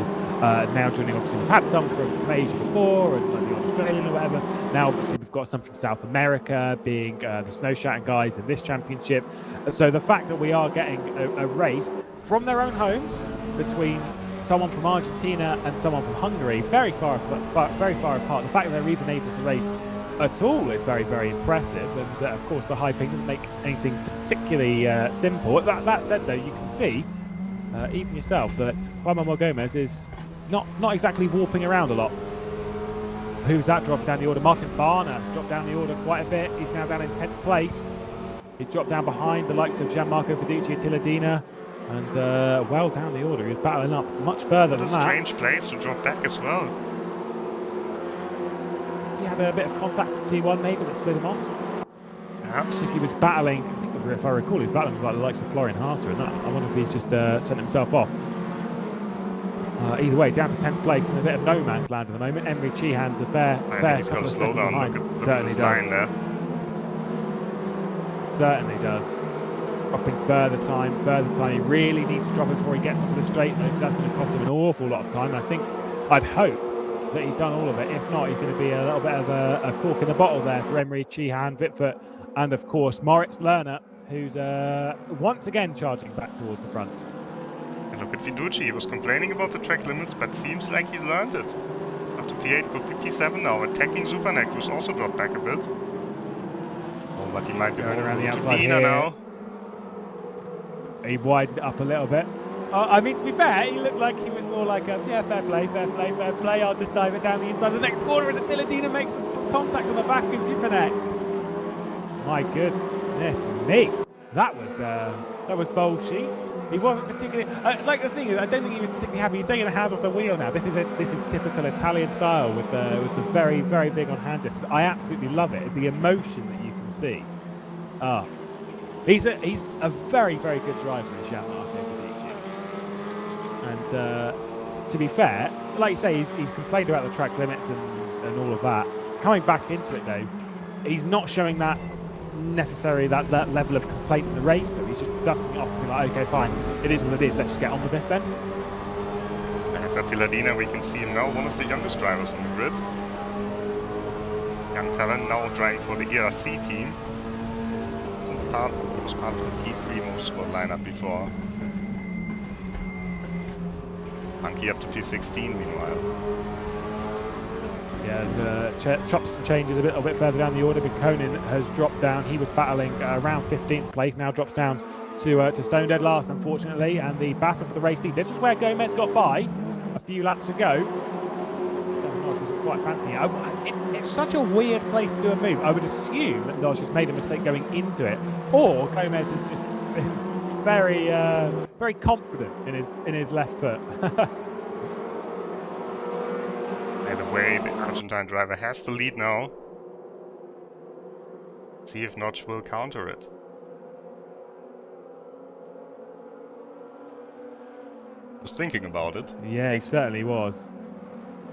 now joining. Obviously, we've had some from Asia before, and like the Australian or whatever. Now, obviously, we've got some from South America, being the snow shouting guys in this championship. So the fact that we are getting a race from their own homes between someone from Argentina and someone from Hungary, very far apart. The fact that they're even able to race at all is very, very impressive. And of course, the high ping doesn't make anything particularly simple. That said, though, you can see even yourself that Juan Manuel Gomez is not exactly warping around a lot. Who's that dropping down the order? Martin Barner's dropped down the order quite a bit. He's now down in 10th place. He dropped down behind the likes of Gianmarco Fiducci, Attila Dina, and well down the order. He was battling up much further than that. What a strange place to drop back as well. He had a bit of contact at T1 maybe that slid him off. Perhaps. I think he was battling, if I recall, he was battling with like the likes of Florian Harter and that. I wonder if he's just sent himself off. Either way, down to 10th place in a bit of no man's land at the moment. Emery Chihan's a fair couple of seconds behind. Certainly does. Certainly does. Dropping further time. He really needs to drop it before he gets onto the straight, because that's going to cost him an awful lot of time. And I'd hope that he's done all of it. If not, he's going to be a little bit of a cork in the bottle there for Emery Chihan, Wittfurt, and of course Moritz Lerner, who's once again charging back towards the front. And look at Fiducci. He was complaining about the track limits, but seems like he's learned it. Up to P8, could be P7 now. Attacking Supernek, who's also dropped back a bit. Oh, but he might be going around the outside to Dina now. He widened up a little bit. I mean, to be fair, he looked like he was more like a, yeah, fair play. I'll just dive it down the inside of the next corner as Attila Dina makes the contact on the back of Supernek. My goodness me. That was bold sheep. He wasn't particularly like the thing is, I don't think he was particularly happy. He's taking the hands off the wheel now. This is typical Italian style with the very, very big on hand gestures. I absolutely love it. The emotion that you can see. He's a very, very good driver, Gianmarco Fiducci. And to be fair, like you say, he's complained about the track limits and all of that. Coming back into it though, he's not showing that necessarily that level of complaint in the race though. He's just dusting it off and being like, okay, fine, it is what it is, let's just get on with this then. As Attila Dina, we can see him now, one of the youngest drivers on the grid. Young talent, now driving for the ERC team. He was part of the T3 Motorsport lineup before. Monkey up to P16 meanwhile. Yeah, there's chops and changes a little bit further down the order. Bikonin has dropped down. He was battling around 15th place, now drops down to Stone Dead last, unfortunately. And the battle for the race lead. This was where Gomez got by a few laps ago. Nodge wasn't quite fancying it. It's such a weird place to do a move. I would assume that Nodge just made a mistake going into it, or Gomez has just been very, very confident in his left foot. Either way, the Argentine driver has the lead now. See if Notch will counter it. Was thinking about it. Yeah, he certainly was.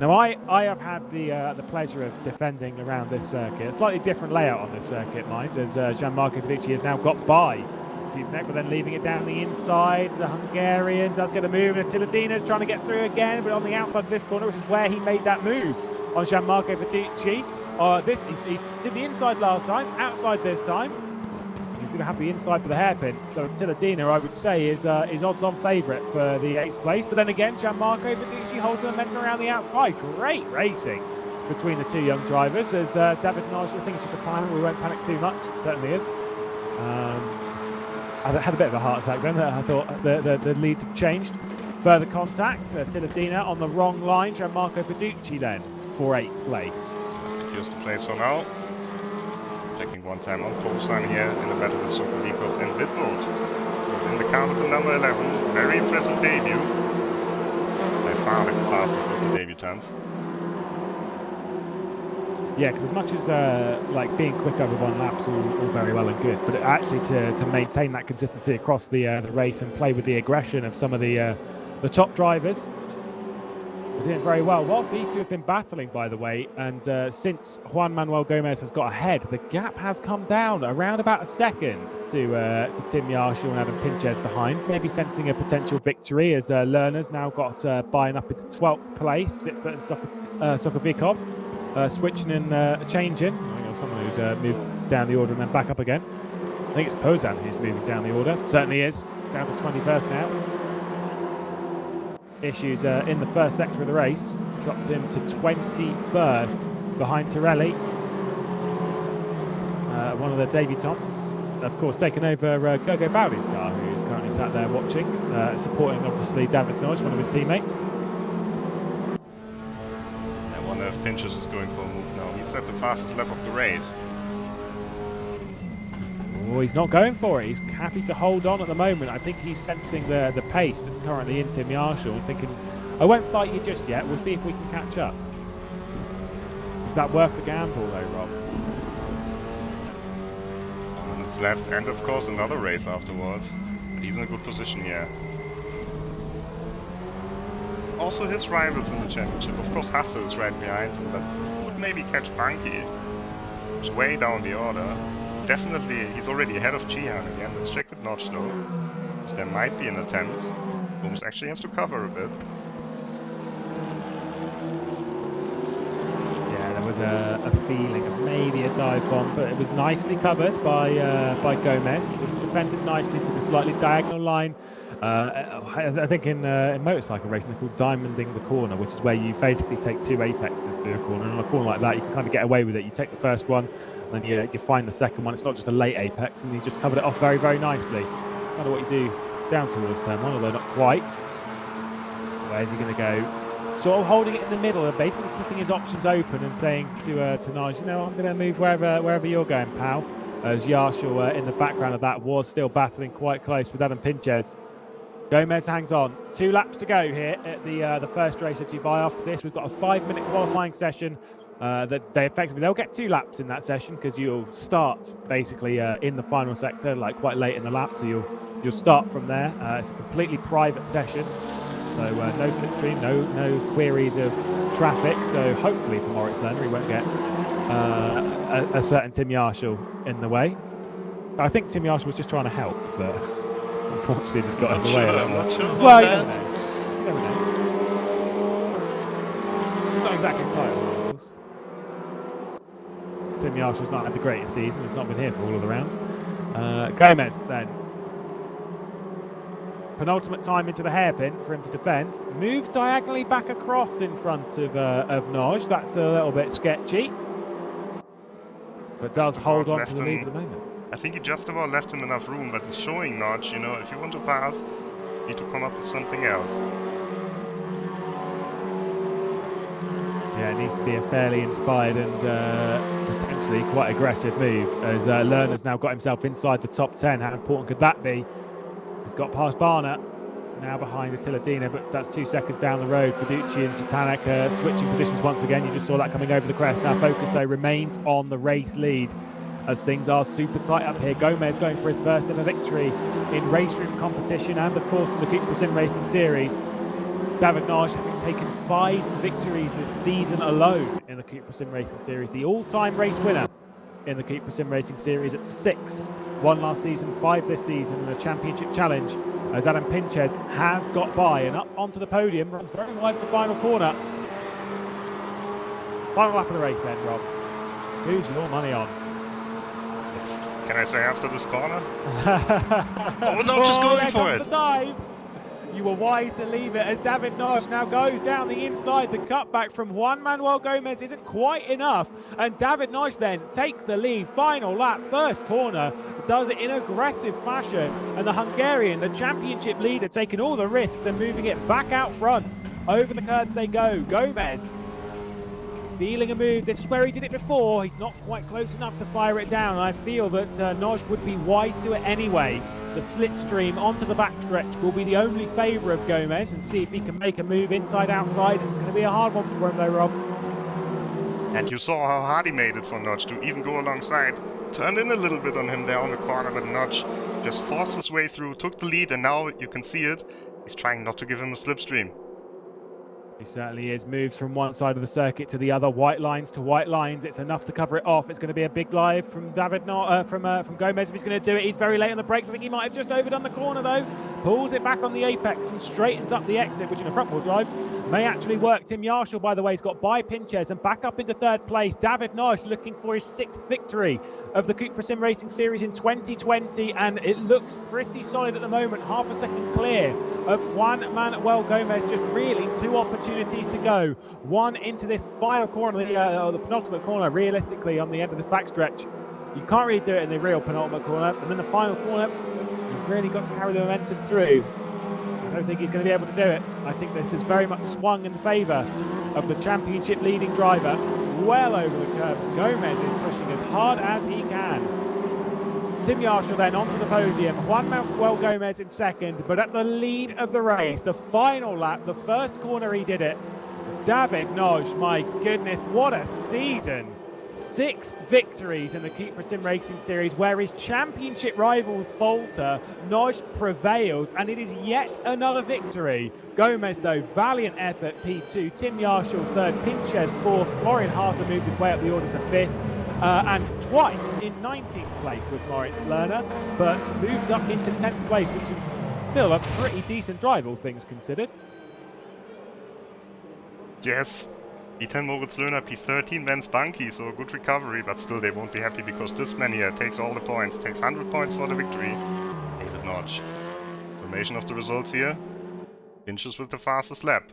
Now, I have had the pleasure of defending around this circuit. A slightly different layout on this circuit, mind, as Gianmarco Fiducci has now got by Supernek, but then leaving it down the inside. The Hungarian does get a move, and Attila Dina is trying to get through again, but on the outside of this corner, which is where he made that move on Gianmarco Fiducci. He did the inside last time, outside this time. He's going to have the inside for the hairpin. So Attila Dina, I would say, is odds-on favourite for the 8th place. But then again, Gianmarco Fiducci holds the momentum around the outside. Great racing between the two young drivers. As David Nodge, I think it's just a time we won't panic too much. It certainly is. I had a bit of a heart attack then. I thought the lead had changed. Further contact. Attila Dina on the wrong line. Gianmarco Fiducci then for 8th place. Secures the place for now. Checking one time on pole sign here in the battle with Sokovikov and Wittfurt. In the car with the number 11. Very impressive debut. By far the fastest of the debutants. Yeah, because as much as like being quick over one lap's all very well and good, but actually to maintain that consistency across the race and play with the aggression of some of the top drivers, we're doing very well. Whilst these two have been battling, by the way, and since Juan Manuel Gomez has got ahead, the gap has come down around about a second to Tim Yarshall and Adam Pinches behind, maybe sensing a potential victory as Lerner's now got buying up into 12th place. Vitfurt and Sokovikov switching and changing. I think it was someone who'd moved down the order and then back up again. I think it's Pozan who's moving down the order. Certainly is. Down to 21st now. Issues in the first sector of the race. Drops him to 21st behind Torelli. One of the debutantes, of course, taken over Gogo Bowdy's car, who is currently sat there watching, supporting obviously David Noj, one of his teammates. I wonder if Pinches is going for a move now. He's at the fastest lap of the race. Oh, he's not going for it. He's happy to hold on at the moment. I think he's sensing the pace that's currently in Tim Yarshall and thinking, I won't fight you just yet. We'll see if we can catch up. Is that worth the gamble though, Rob? On his left, and of course another race afterwards. But he's in a good position here. Also his rivals in the championship. Of course Hassel is right behind him, but would maybe catch Banki. Who's way down the order. Definitely, he's already ahead of Jihan again. Let's check with Notch though. So there might be an attempt. Booms actually has to cover a bit. Yeah, there was a feeling of maybe a dive bomb, but it was nicely covered by Gomez. Just defended nicely, took a slightly diagonal line. I think in motorcycle racing they're called diamonding the corner, which is where you basically take two apexes to a corner. And on a corner like that, you can kind of get away with it. You take the first one, and then you find the second one. It's not just a late apex, and you just covered it off very, very nicely. Kind of what you do down towards turn one, although not quite. Where's he going to go? Sort of holding it in the middle, and basically keeping his options open and saying to Naj, you know, I'm going to move wherever you're going, pal. As Yarshall in the background of that was still battling quite close with Adam Pinches. Gomez hangs on. 2 laps to go here at the first race of Dubai. After this, we've got a 5-minute qualifying session. They'll get 2 laps in that session because you'll start basically in the final sector, like quite late in the lap. So you'll start from there. It's a completely private session, so no slipstream, no queries of traffic. So hopefully for Moritz Lerner, he won't get a certain Tim Yarshall in the way. I think Tim Yarshall was just trying to help, but unfortunately just got in the way. I'm not sure about well, that. You never know. Not exactly title. Tim Yarshall's not had the greatest season. He's not been here for all of the rounds. Gomez then. Penultimate time into the hairpin for him to defend. Moves diagonally back across in front of Noj. That's a little bit sketchy. But does hold on to the lead at the moment. I think he just about left him enough room, but it's showing Notch, you know, if you want to pass, you need to come up with something else. Yeah, it needs to be a fairly inspired and potentially quite aggressive move, as Lerner's now got himself inside the top 10. How important could that be? He's got past Barner, now behind Attila Dina, but that's 2 seconds down the road. Fiducci and Zupanek switching positions once again. You just saw that coming over the crest. Now focus, though, remains on the race lead, as things are super tight up here. Gomez going for his first ever victory in RaceRoom competition and, of course, in the CUPRA SimRacing Series. David Naj having taken 5 victories this season alone in the CUPRA SimRacing Series. The all-time race winner in the CUPRA SimRacing Series at 6. 1 last season, 5 this season in a championship challenge, as Adam Pinches has got by and up onto the podium, runs very wide in the final corner. Final lap of the race then, Rob. Who's your money on? Can I say after this corner? Oh no, just going for it! The dive. You were wise to leave it, as David Noj now goes down the inside. The cutback from Juan Manuel Gomez isn't quite enough, and David Noj then takes the lead. Final lap, first corner, does it in aggressive fashion, and the Hungarian, the championship leader, taking all the risks and moving it back out front. Over the curbs they go. Gomez dealing a move. This is where he did it before. He's not quite close enough to fire it down, and I feel that Noj would be wise to it anyway. The slipstream onto the backstretch will be the only favour of Gomez, and see if he can make a move inside outside. It's going to be a hard one for him though, Rob. And you saw how hard he made it for Notch to even go alongside. Turned in a little bit on him there on the corner, but Notch just forced his way through, took the lead, and now you can see it. He's trying not to give him a slipstream. He certainly is. Moves from one side of the circuit to the other, white lines to white lines. It's enough to cover it off. It's going to be a big live from from Gomez if he's going to do it. He's very late on the brakes. I think he might have just overdone the corner though. Pulls it back on the apex and straightens up the exit, which in a front-wheel drive may actually work. Tim Yarshall, by the way, has got by Pinches and back up into third place. David Nosh looking for his 6th victory of the CUPRA SimRacing Series in 2020, and it looks pretty solid at the moment. Half a second clear of Juan Manuel Gomez. Just really 2 opportunities to go. One into this final corner, the penultimate corner, realistically, on the end of this backstretch. You can't really do it in the real penultimate corner. And then the final corner, you've really got to carry the momentum through. I don't think he's going to be able to do it. I think this is very much swung in favour of the championship leading driver. Well over the curbs. Gomez is pushing as hard as he can. Tim Yarshall then onto the podium. Juan Manuel Gomez in second, but at the lead of the race, the final lap, the first corner he did it. David Nosh, my goodness, what a season. 6 victories in the CUPRA SimRacing Series, where his championship rivals falter. Nosh prevails, and it is yet another victory. Gomez, though, valiant effort, P2. Tim Yarshall, 3rd. Pinches, 4th. Florian Haase moved his way up the order to 5th. And twice in 19th place was Moritz Lerner, but moved up into 10th place, which is still a pretty decent drive, all things considered. Yes. P10 Moritz Lerner, P13 Vance Bunky, so a good recovery, but still they won't be happy because this man here takes all the points, takes 100 points for the victory. David Notch. Formation of the results here. Pinches with the fastest lap.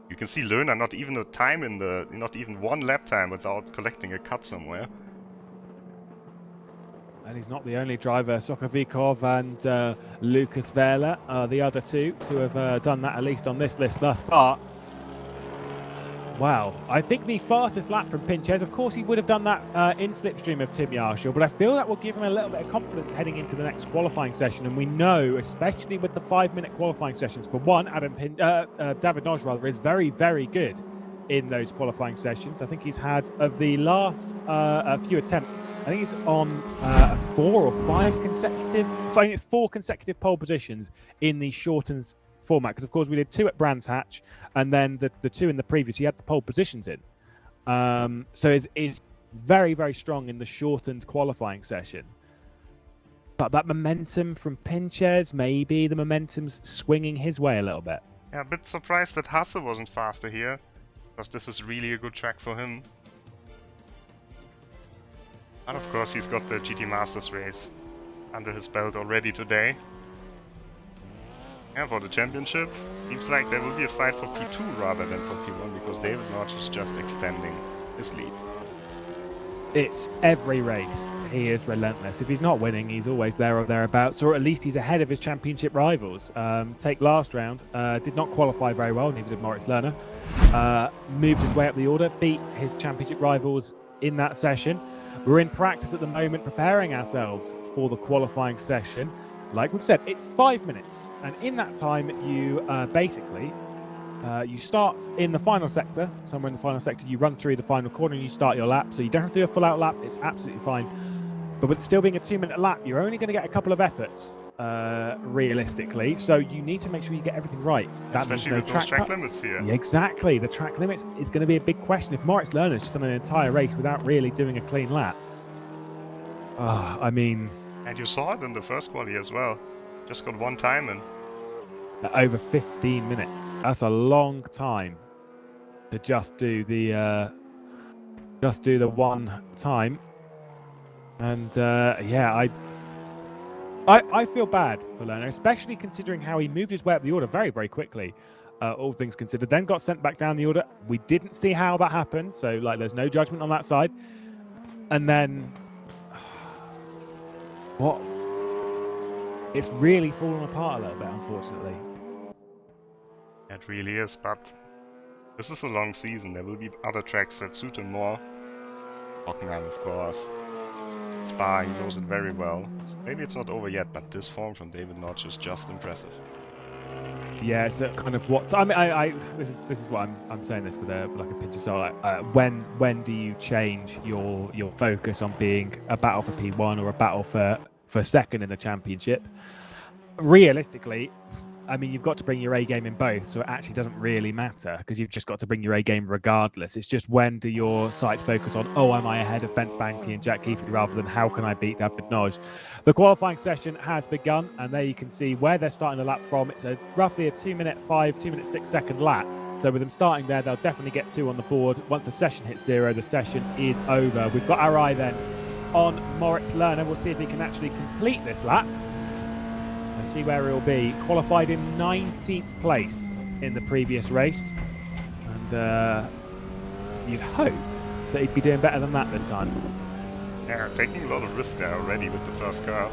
You can see Lerner not even a time in the, not even 1 lap time without collecting a cut somewhere. And he's not the only driver. Sokovikov and Lucas Vela are the other 2 to have done that, at least on this list thus far. Wow, I think the fastest lap from Pinches, of course he would have done that in slipstream of Tim Yarshall, but I feel that will give him a little bit of confidence heading into the next qualifying session. And we know, especially with the 5-minute qualifying sessions, for one, David Nosh rather, is very, very good in those qualifying sessions. I think he's had, of the last few attempts, I think he's on 4 or 5 consecutive, I think it's 4 consecutive pole positions in the shortened format, because of course we did 2 at Brands Hatch, and then the 2 in the previous he had the pole positions in. So is very, very strong in the shortened qualifying session. But that momentum from Pinches, maybe the momentum's swinging his way a little bit. Yeah, a bit surprised that Hasse wasn't faster here, because this is really a good track for him. And of course he's got the GT Masters race under his belt already today. Yeah, for the championship, seems like there will be a fight for P2 rather than for P1, because David Notch is just extending his lead. It's every race. He is relentless. If he's not winning, he's always there or thereabouts, or at least he's ahead of his championship rivals. Take last round, did not qualify very well, neither did Moritz Lerner. Moved his way up the order, beat his championship rivals in that session. We're in practice at the moment, preparing ourselves for the qualifying session. Like we've said, it's 5 minutes, and in that time you basically you start in the final sector. Somewhere in the final sector you run through the final corner and you start your lap, so you don't have to do a full out lap. It's absolutely fine, but with still being a 2-minute lap, you're only going to get a couple of efforts realistically, so you need to make sure you get everything right. That especially means with those track limits here. Yeah, exactly, the track limits is going to be a big question. If Moritz Lerner's just done an entire race without really doing a clean lap, I mean... And you saw it in the first quali as well. Just got 1 time in. Over 15 minutes. That's a long time to just do the 1 time. And yeah, I feel bad for Lerner, especially considering how he moved his way up the order very, very quickly. All things considered, then got sent back down the order. We didn't see how that happened, so like there's no judgment on that side. And then what? It's really fallen apart a little bit, unfortunately. It really is, but this is a long season. There will be other tracks that suit him more. Hockenheim, of course. Spa, he knows it very well. So maybe it's not over yet, but this form from David Notch is just impressive. Yeah, so kind of what I mean, this is what I'm saying this with like a pinch of salt. When do you change your focus on being a battle for P1 or a battle for second in the championship? Realistically, I mean, you've got to bring your A game in both, so it actually doesn't really matter because you've just got to bring your A game regardless. It's just when do your sights focus on, oh, am I ahead of Bence Banky and Jack Keithley rather than how can I beat David Noj? The qualifying session has begun, and there you can see where they're starting the lap from. It's roughly a 2-minute 6-second lap. So with them starting there, they'll definitely get 2 on the board. Once the session hits 0, the session is over. We've got our eye then on Moritz Lerner. We'll see if he can actually complete this lap. And see where he'll be. Qualified in 19th place in the previous race, and you'd hope that he'd be doing better than that this time. Yeah, taking a lot of risk there already with the first curve.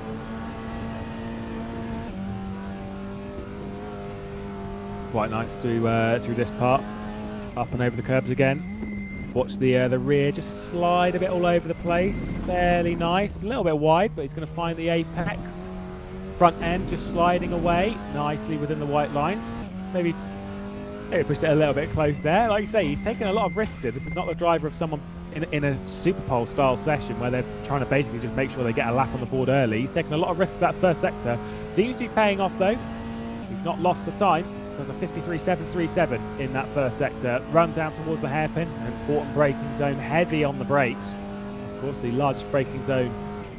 Quite nice through this part, up and over the curbs again. Watch the rear just slide a bit all over the place. Fairly nice, a little bit wide, but he's going to find the apex. Front end just sliding away nicely within the white lines. Maybe pushed it a little bit close there. Like you say, he's taking a lot of risks here. This is not the driver of someone in a Super Pole style session where they're trying to basically just make sure they get a lap on the board early. He's taking a lot of risks that first sector. Seems to be paying off though. He's not lost the time. Does a 53.737 in that first sector. Run down towards the hairpin. An important braking zone, heavy on the brakes. Of course, the largest braking zone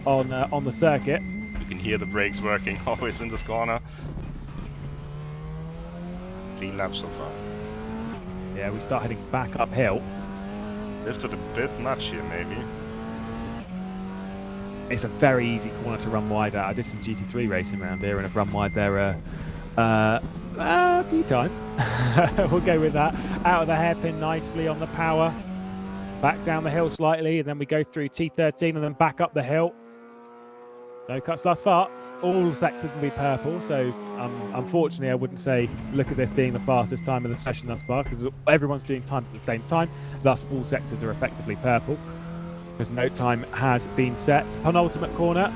on the circuit. You can hear the brakes working always in this corner. Clean lap so far. Yeah, we start heading back uphill. Lifted a bit much here, maybe. It's a very easy corner to run wide at. I did some GT3 racing around here and I've run wide there a few times. We'll go with that. Out of the hairpin nicely on the power. Back down the hill slightly, and then we go through T13 and then back up the hill. No cuts thus far. All sectors will be purple, so unfortunately I wouldn't say look at this being the fastest time in the session thus far, because everyone's doing times at the same time, thus all sectors are effectively purple, because no time has been set. Penultimate corner.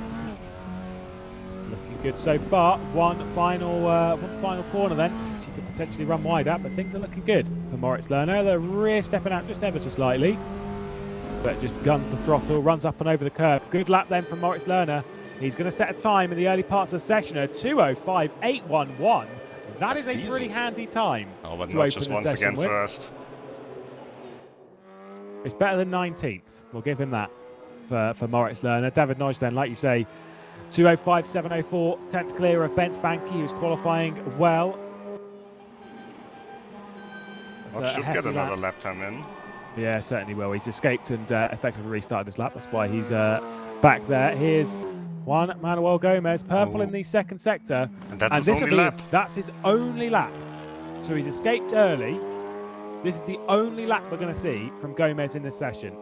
Looking good so far. One final corner then, which you could potentially run wide at, but things are looking good for Moritz Lerner. The rear stepping out just ever so slightly, but just guns the throttle, runs up and over the curb. Good lap then from Moritz Lerner. He's going to set a time in the early parts of the session, a 2:05.811. That's a decent. pretty handy time. Oh, but not just once again first. It's better than 19th. We'll give him that for Moritz Lerner. David Noj then, like you say, 2:05.704, 10th clear of Bence Banky, who's qualifying well. Should get another lap time in. Yeah, certainly will. He's escaped and effectively restarted his lap. That's why he's back there. Here's Juan Manuel Gomez, purple in the second sector. And that's his only lap. That's his only lap. So he's escaped early. This is the only lap we're going to see from Gomez in this session.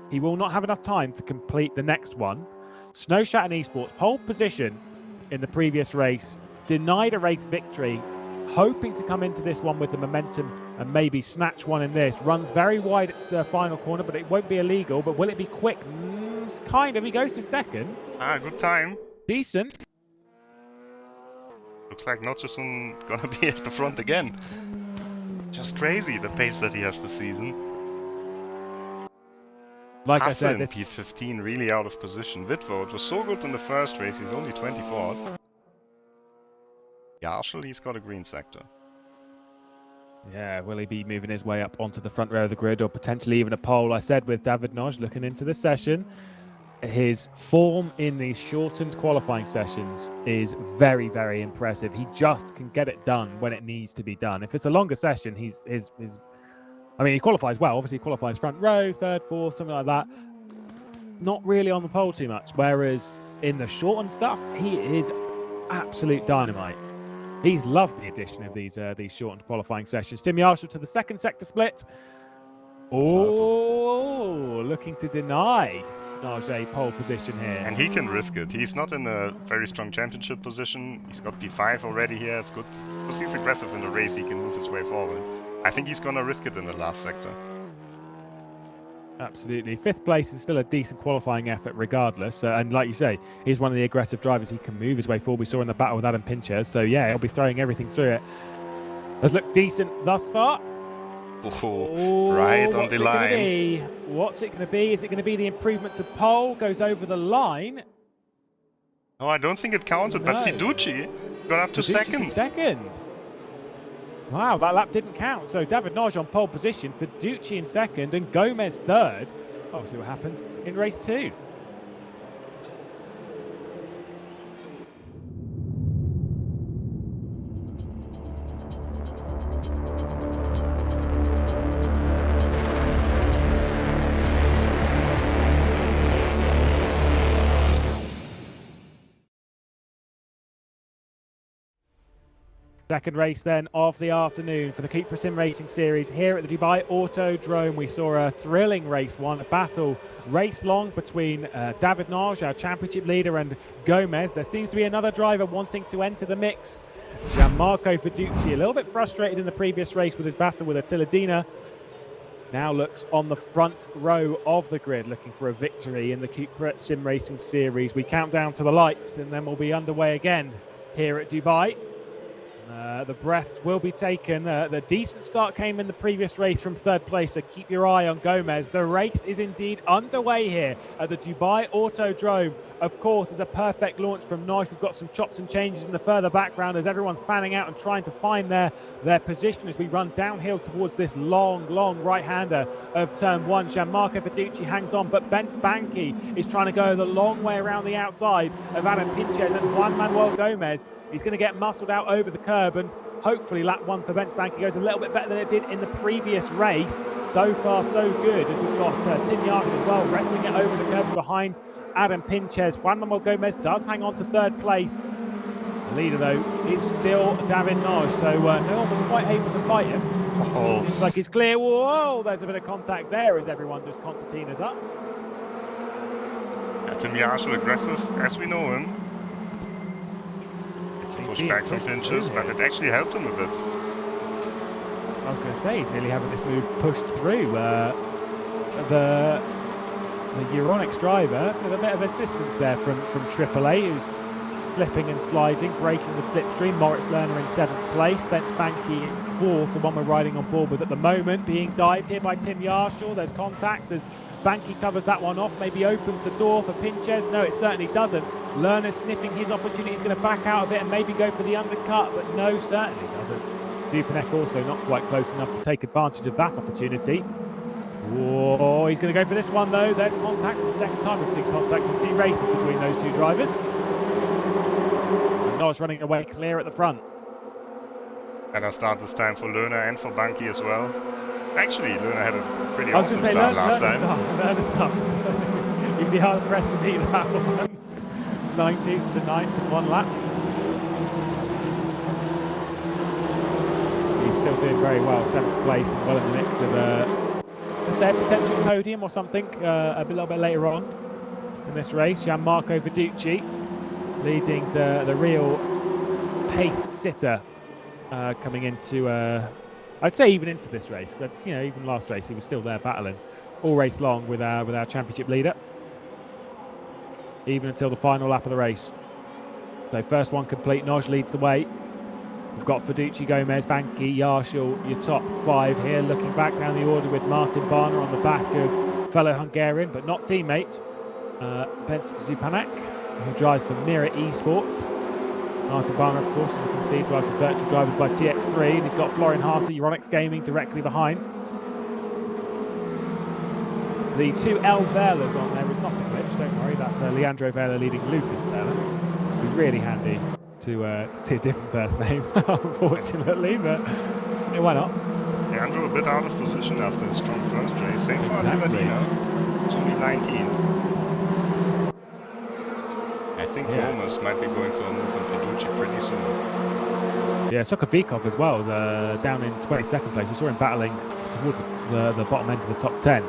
He will not have enough time to complete the next one. Snow Shattered Esports, pole position in the previous race, denied a race victory, hoping to come into this one with the momentum and maybe snatch one in this. Runs very wide at the final corner, but it won't be illegal. But will it be quick? Kind of. He goes to second. Good time. Decent. Looks like Notch is soon gonna be at the front again. Just crazy, the pace that he has this season. Like Hasse I said, in P15 really out of position. Witvoet was so good in the first race, he's only 24th. Yarshall, he's got a green sector. Yeah, will he be moving his way up onto the front row of the grid or potentially even a pole? I said with David Noj looking into this session, his form in these shortened qualifying sessions is very, very impressive. He just can get it done when it needs to be done. If it's a longer session, I mean, he qualifies well. Obviously, he qualifies front row, third, fourth, something like that. Not really on the pole too much. Whereas in the shortened stuff, he is absolute dynamite. He's loved the addition of these shortened qualifying sessions. Tim Yarshall to the second sector split. Oh, looking to deny Naj pole position here. And he can risk it. He's not in a very strong championship position. He's got P5 already here. It's good. Because he's aggressive in the race, he can move his way forward. I think he's going to risk it in the last sector. Absolutely. 5th place is still a decent qualifying effort regardless. And like you say, he's one of the aggressive drivers. He can move his way forward. We saw in the battle with Adam Pinches. So yeah, he'll be throwing everything through it. Has looked decent thus far. Oh, right on the line. What's it going to be? Is it going to be the improvement to pole? Goes over the line. Oh, I don't think it counted, but Fiduci got up to second. Wow, that lap didn't count. So David Nagy on pole position, Fiduci in second, and Gomez third. Oh, we'll see what happens in race 2. Second race then of the afternoon for the CUPRA SimRacing Series here at the Dubai Autodrome. We saw a thrilling race 1, a battle race long between David Nagy, our championship leader, and Gomez. There seems to be another driver wanting to enter the mix. Gianmarco Fiduci, a little bit frustrated in the previous race with his battle with Attila Dina. Now looks on the front row of the grid, looking for a victory in the CUPRA SimRacing Series. We count down to the lights and then we'll be underway again here at Dubai. The breaths will be taken. The decent start came in the previous race from 3rd place, so keep your eye on Gomez. The race is indeed underway here at the Dubai Autodrome. Of course, it's a perfect launch from Nagy. We've got some chops and changes in the further background as everyone's fanning out and trying to find their position as we run downhill towards this long right-hander of turn 1. Gianmarco Fiduci hangs on, but Bent Banki is trying to go the long way around the outside of Adam Pinches, and Juan Manuel Gomez is going to get muscled out over the curb, and hopefully lap 1 for Bent Banki goes a little bit better than it did in the previous race. So far, so good, as we've got Tim Yarsh as well, wrestling it over the curbs behind Adam Pinches. Juan Manuel Gomez does hang on to 3rd place. The leader, though, is still David Nagy, so no one was quite able to fight him. Oh. Seems like it's clear. Whoa, there's a bit of contact there as everyone just concertinas up. Tim Yarsh aggressive, as we know him. It's a push back from Pinches, but it actually helped him a bit. I was going to say, he's nearly having this move pushed through. The Euronics driver with a bit of assistance there from AAA, who's slipping and sliding, breaking the slipstream. Moritz Lerner in 7th place, Bent Banki in 4th, the one we're riding on board with at the moment, being dived here by Tim Yarsh. There's contact as Banki covers that one off, maybe opens the door for Pinches. No, it certainly doesn't. Lerner's sniffing his opportunity. He's going to back out of it and maybe go for the undercut, but no, certainly doesn't. Superneck also not quite close enough to take advantage of that opportunity. Whoa, he's going to go for this one though. There's contact. It's the second time we've seen contact in 2 races between those 2 drivers. Nagy running away clear at the front. Better start this time for Lerner and for Banki as well. Actually, Lerner had a pretty awesome start last time. Lerner start. You'd be hard pressed to beat that one. 19th to 9th in 1 lap. He's still doing very well, 7th place and well in the mix of let's say a potential podium or something a little bit later on in this race. Gianmarco Fiduci leading the real pace sitter coming into I'd say even into this race. That's, you know, even last race he was still there battling all race long with our championship leader, even until the final lap of the race. So first one complete, Nagy leads the way. We've got Fiduci, Gomez, Banki, Yarshall, your top 5 here. Looking back down the order with Martin Barner on the back of fellow Hungarian, but not teammate, Bent Zupanak, who drives for Mira Esports. Martin Barner, of course, as you can see, drives some virtual drivers by TX3, and he's got Florian Haase, Euronics Gaming, directly behind. The 2 L Vehlers on there is not a glitch, don't worry, that's Leandro Vehler leading Lucas Vehler. It'd be really handy to see a different first name, unfortunately, but why not? Leandro a bit out of position after a strong first race. Same for Attila Dina. It's only 19th. I think Gomez might be going for a move on Fiduci pretty soon. Yeah, Sokovikov as well, down in 22nd place. We saw him battling towards the bottom end of the top 10.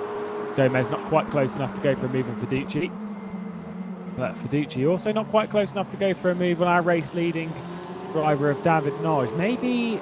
Gomez not quite close enough to go for a move on Fiduci. But Fiduci also not quite close enough to go for a move on our race-leading driver of David Nagy. Maybe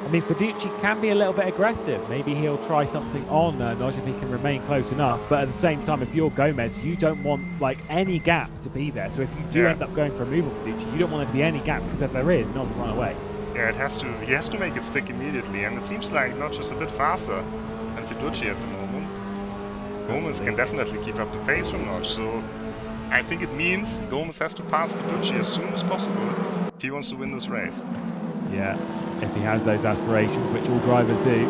I mean, Fiducci can be a little bit aggressive. Maybe he'll try something on Noj if he can remain close enough. But at the same time, if you're Gomez, you don't want like any gap to be there. So if you do end up going for a move on Fiducci, you don't want there to be any gap, because if there is, Noj will run away. Yeah, he has to make it stick immediately, and it seems like Noj is a bit faster than Fiducci at the moment. Gomez can definitely keep up the pace from Noj, so I think it means Gomez has to pass Fiducci as soon as possible if he wants to win this race. Yeah, if he has those aspirations, which all drivers do,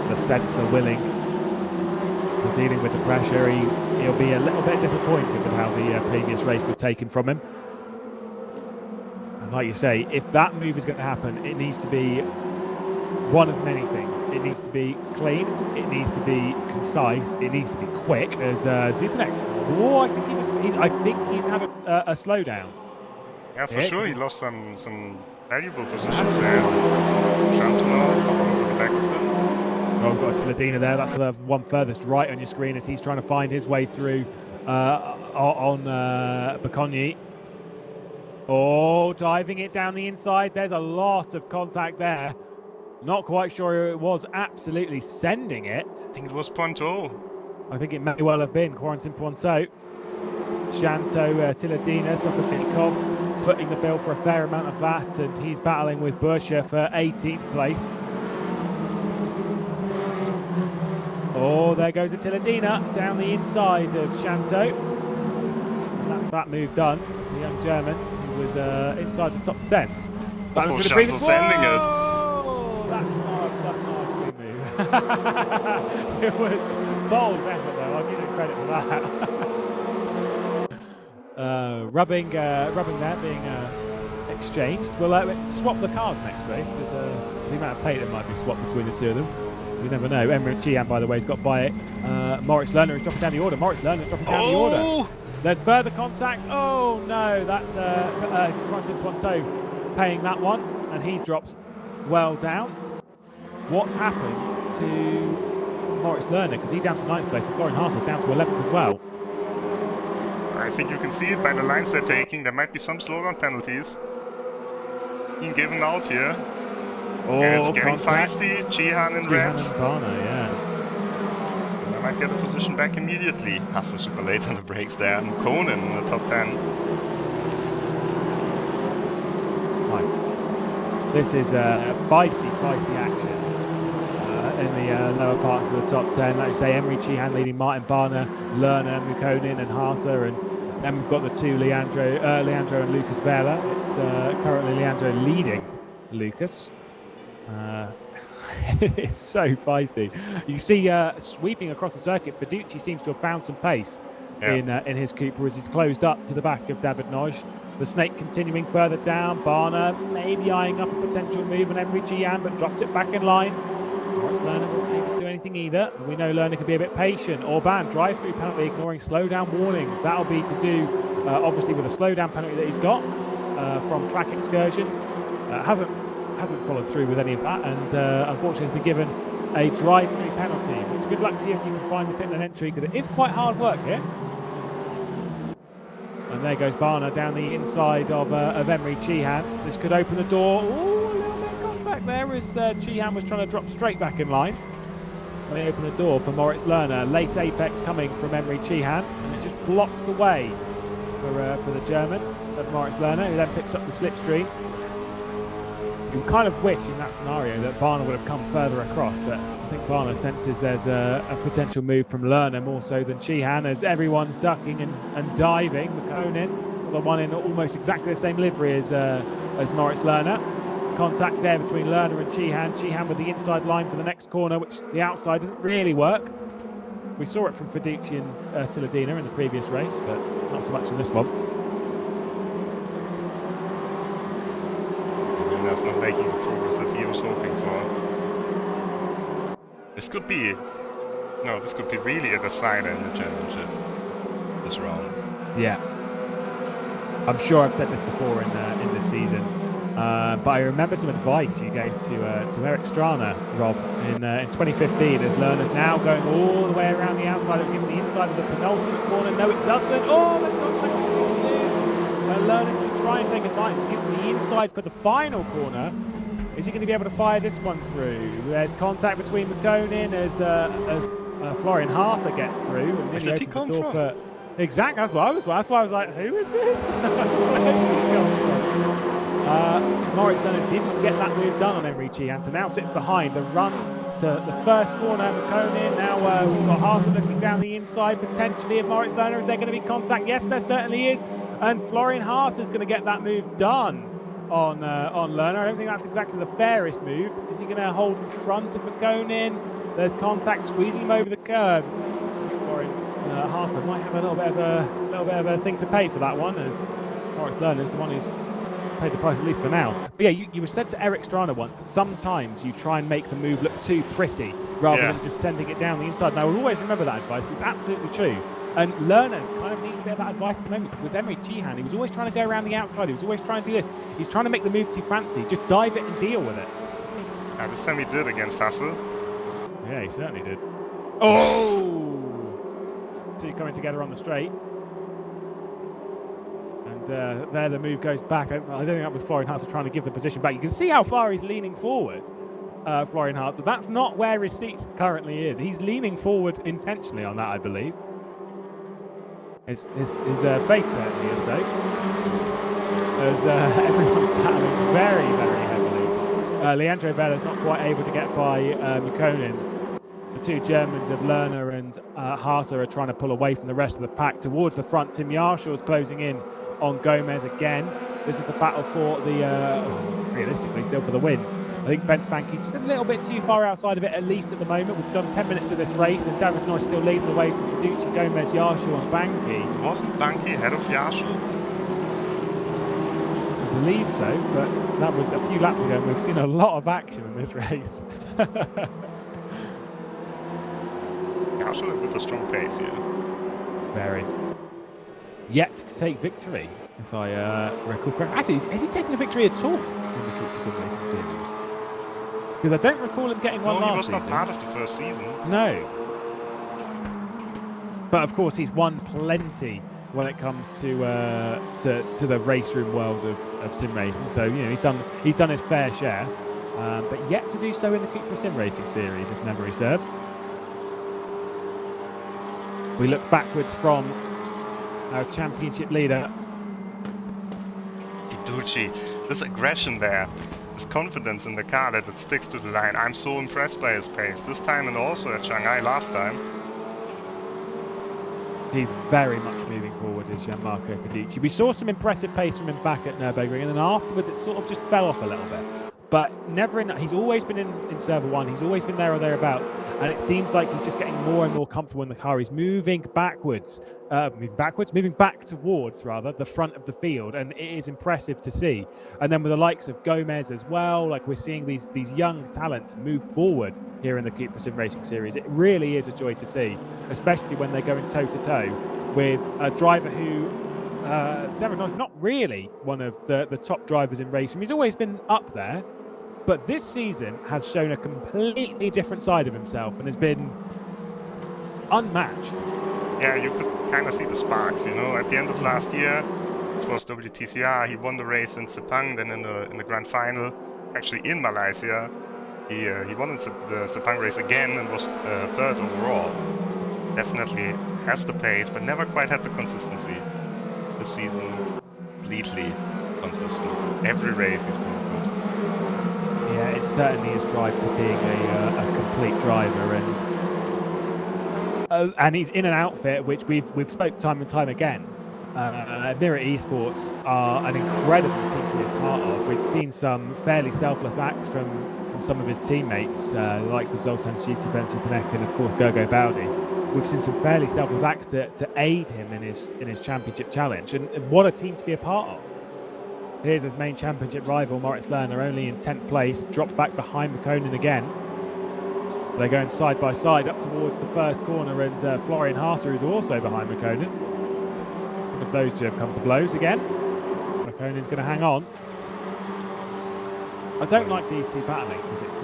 the sense they're willing, they're dealing with the pressure, he'll be a little bit disappointed with how the previous race was taken from him. And like you say, if that move is going to happen, it needs to be one of many things. It needs to be clean, it needs to be concise, it needs to be quick, as Zupanex. Oh, I think he's had a slowdown. Yeah, for sure, he lost some valuable positions there. Chantonal over the back of him. Oh, we've got Tiladina there. That's the one furthest right on your screen as he's trying to find his way through on Bacogni. Oh, diving it down the inside. There's a lot of contact there. Not quite sure who it was absolutely sending it. I think it was Pointeau. I think it may well have been Corentin Pointeau. Shanto, Tiladina, Sokofikov footing the bill for a fair amount of that, and he's battling with Bursche for 18th place. Oh, there goes a Tiladina down the inside of Shanto. And that's that move done. The young German who was inside the top 10. Oh, Shanto sending it. That's not a good move. It was bold effort though, I'll give you credit for that. Rubbing there being exchanged. We'll swap the cars next race, because the amount of paint that might be swapped between the two of them. You never know. Emre Chian, by the way, has got by it. Moritz Lerner is dropping down the order. Moritz Lerner is dropping down the order. There's further contact. Oh no, that's Quentin Pointeau paying that one, and he's dropped well down. What's happened to Moritz Lerner? Because he's down to 9th place, and Florian Haas is down to 11th as well. I think you can see it by the lines they're taking. There might be some slowdown penalties being given out here. Oh, and it's getting contact. feisty. Chihan in red. And Barna, yeah. I might get a position back immediately. Hasse super late on the brakes there. And Conan in the top 10. Right. This is feisty action in the lower parts of the top 10. Like I say, Emre Chihan leading Martin Barna, Lerner, Mukonin and Haase, and then we've got the two Leandro and Lucas Vela. It's currently Leandro leading Lucas. It's so feisty. You see sweeping across the circuit, Fiducci seems to have found some pace in his Cupra as he's closed up to the back of David Noj. The snake continuing further down. Barna maybe eyeing up a potential move on Emre Chihan, but drops it back in line. Moritz Lerner wasn't able to do anything either. We know Lerner can be a bit patient. Orban, drive-through penalty, ignoring slowdown warnings. That'll be to do, obviously, with a slowdown penalty that he's got from track excursions. Hasn't followed through with any of that, and unfortunately has been given a drive-through penalty. Which good luck to you if you can find the pit lane entry, because it is quite hard work here. And there goes Barna down the inside of Emre Chihan. This could open the door. Ooh, a little bit of contact there as Chihan was trying to drop straight back in line. And they open the door for Moritz Lerner. Late apex coming from Emre Chihan, and it just blocks the way for the German of Moritz Lerner, who then picks up the slipstream. You kind of wish in that scenario that Barna would have come further across, but I think Barna senses there's a potential move from Lerner more so than Chihan, as everyone's ducking and diving. McConan, the one in almost exactly the same livery as Moritz Lerner. Contact there between Lerner and Chihan. Chihan with the inside line for the next corner, which the outside doesn't really work. We saw it from Fiducci and Tiladina in the previous race, but not so much in this one. Not making the progress that he was hoping for. This could be really a decider in the championship this round. Yeah, I'm sure I've said this before in this season, but I remember some advice you gave to Eric Strana, Rob, in 2015. As Lerner's now going all the way around the outside of giving the inside of the penultimate corner. No, it doesn't. Oh, there's contact between the two. Lerner's going to try and take advantage. Gives him the inside for the final corner. Is he going to be able to fire this one through? There's contact between McGlade as Florian Haase gets through. And Where did he come from? Exactly, that's why I was like, who is this? Where's he come from? Moritz Lerner didn't get that move done on Emery Chihan, so now sits behind the run to the first corner. McGlade now we've got Haase looking down the inside potentially of Moritz Lerner. Is there going to be contact? Yes, there certainly is. And Florian Haase is going to get that move done on Lerner. I don't think that's exactly the fairest move. Is he going to hold in front of McGlade? There's contact squeezing him over the curb. Florian Haase might have a little bit of a thing to pay for that one, as Moritz Lerner is the one who's paid the price, at least for now. But yeah, you were said to Eric Strana once that sometimes you try and make the move look too pretty rather than just sending it down the inside. And I will always remember that advice, because it's absolutely true. And Lerner kind of needs a bit of that advice at the moment, because with Emery Chihan, he was always trying to go around the outside. He was always trying to do this. He's trying to make the move too fancy. Just dive it and deal with it. This time he did against Hasse. Yeah, he certainly did. Oh! Two coming together on the straight. And there the move goes back. I don't think that was Florian Haase trying to give the position back. You can see how far he's leaning forward, Florian Haase. That's not where his seat currently is. He's leaning forward intentionally on that, I believe. His face certainly is so. As everyone's battling very, very heavily. Leandro Vella's not quite able to get by Mikkonen. The two Germans of Lerner and Haase are trying to pull away from the rest of the pack towards the front. Tim Yarshaw's closing in on Gomez again. This is the battle for the, realistically, still for the win. I think Bence Banki's just a little bit too far outside of it, at least at the moment. We've done 10 minutes of this race, and David Noyes still leading the way for Fiducci, Gomez, Yarshaw and Banki. Wasn't Banki ahead of Yarshaw? I believe so, but that was a few laps ago, and we've seen a lot of action in this race. Yarshaw with a strong pace here. Very. Yet to take victory, if I recall correctly. Actually, has he taken a victory at all in the CUPRA SimRacing Series? Because I don't recall him getting one last season. No, he was not part of the first season. No. But of course, he's won plenty when it comes to the RaceRoom world of sim racing. So you know he's done his fair share, but yet to do so in the CUPRA SimRacing Series, if memory serves. We look backwards from our championship leader. Fiducci, this aggression there, this confidence in the car that it sticks to the line. I'm so impressed by his pace this time, and also at Shanghai last time. He's very much moving forward, is Gianmarco Fiducci. We saw some impressive pace from him back at Nürburgring, and then afterwards it sort of just fell off a little bit. But never in. He's always been in Server 1. He's always been there or thereabouts. And it seems like he's just getting more and more comfortable in the car. He's moving backwards. Moving back towards, rather, the front of the field. And it is impressive to see. And then with the likes of Gomez as well, like we're seeing these young talents move forward here in the CUPRA SimRacing Series. It really is a joy to see, especially when they're going toe-to-toe with a driver who... David Noyes, not really one of the top drivers in racing. He's always been up there. But this season has shown a completely different side of himself and has been unmatched. Yeah, you could kind of see the sparks, you know. At the end of last year, this was WTCR. He won the race in Sepang, then in the grand final, actually in Malaysia. He won the Sepang race again and was third overall. Definitely has the pace, but never quite had the consistency. This season, completely consistent. Every race he's been good. Yeah, it's certainly his drive to being a complete driver, and he's in an outfit which we've spoke time and time again. Mirror Esports are an incredible team to be a part of. We've seen some fairly selfless acts from some of his teammates, the likes of Zoltan Schuti, Benson Panek, and of course Gergo Baudi. We've seen some fairly selfless acts to aid him in his championship challenge, and what a team to be a part of. Here's his main championship rival, Moritz Lerner, only in 10th place, dropped back behind McGlade again. They're going side by side up towards the first corner, and Florian Haase is also behind McGlade. One of those two have come to blows again. McGlade's going to hang on. I don't like these two battling because it's...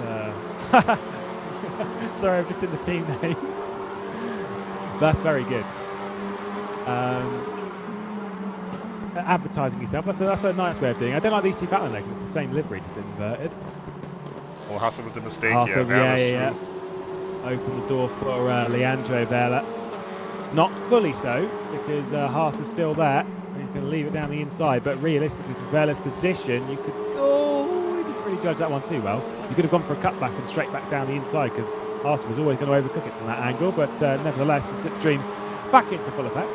Sorry, I've just seen the team name. That's very good. Advertising yourself. That's a nice way of doing it. I don't like these two battling legs. It's the same livery, just inverted. Oh, Hasse with the mistake Hasse, here. yeah. Open the door for Leandro Vela. Not fully so, because Haas is still there. He's going to leave it down the inside, but realistically, from Vela's position, you could... Oh, he didn't really judge that one too well. You could have gone for a cutback and straight back down the inside, because Haas was always going to overcook it from that angle, but nevertheless, the slipstream back into full effect.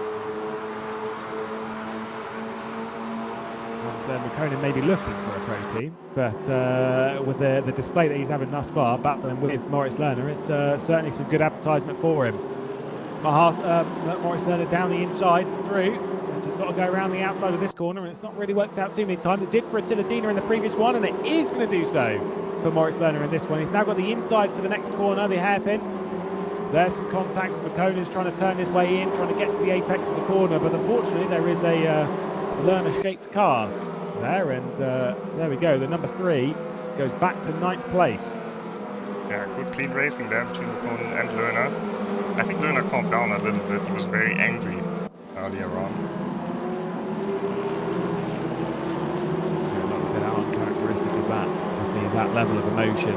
And McConan may be looking for a pro team, but with the display that he's having thus far, battling with Moritz Lerner, it's certainly some good advertisement for him. Moritz Lerner down the inside through. So he's got to go around the outside of this corner, and it's not really worked out too many times. It did for Attila Dina in the previous one, and it is going to do so for Moritz Lerner in this one. He's now got the inside for the next corner, the hairpin. There's some contacts as McConan's trying to turn his way in, trying to get to the apex of the corner, but unfortunately there is a Lerner-shaped car there, and there we go. The number 3 goes back to 9th place. Yeah, good clean racing there between McConan and Lerner. I think Lerner calmed down a little bit. He was very angry earlier on. Yeah, like we said, how uncharacteristic is that to see that level of emotion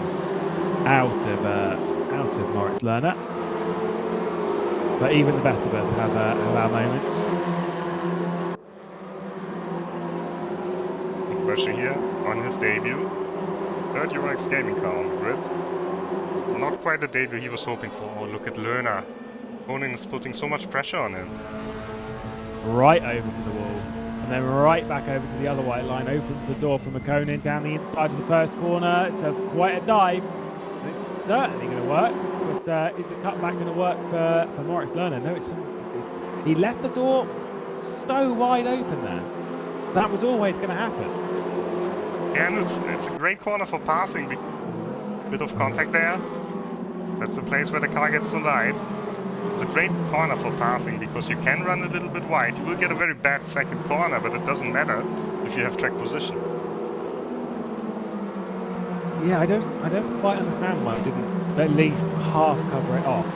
out of Moritz Lerner. But even the best of us have our moments. Pressure here on his debut. Third Euronics gaming car on the grid. Not quite the debut he was hoping for. Oh, look at Lerner. Conan is putting so much pressure on him. Right over to the wall. And then right back over to the other white line. Opens the door for McConan down the inside of the first corner. It's quite a dive. And it's certainly going to work. But is the cutback going to work for Moritz Lerner? No, it's not. He left the door so wide open there. That was always going to happen. And it's a great corner for passing. Bit of contact there. That's the place where the car gets so light. It's a great corner for passing because you can run a little bit wide. You will get a very bad second corner, but it doesn't matter if you have track position. Yeah, I don't quite understand why I didn't at least half cover it off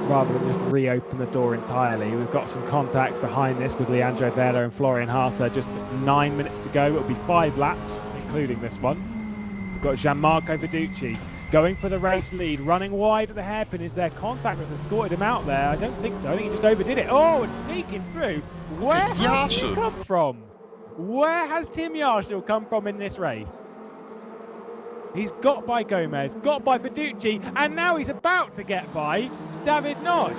rather than just reopen the door entirely. We've got some contacts behind this with Leandro Vela and Florian Haase. Just 9 minutes to go. It'll be 5 laps, including this one. We've got Gianmarco Verducci going for the race lead, running wide at the hairpin. Is there contact that's escorted him out there? I don't think so. I think he just overdid it. Oh, and sneaking through. Where has he come from? Where has Tim Yarshall come from in this race? He's got by Gomez, got by Verducci, and now he's about to get by David Noj.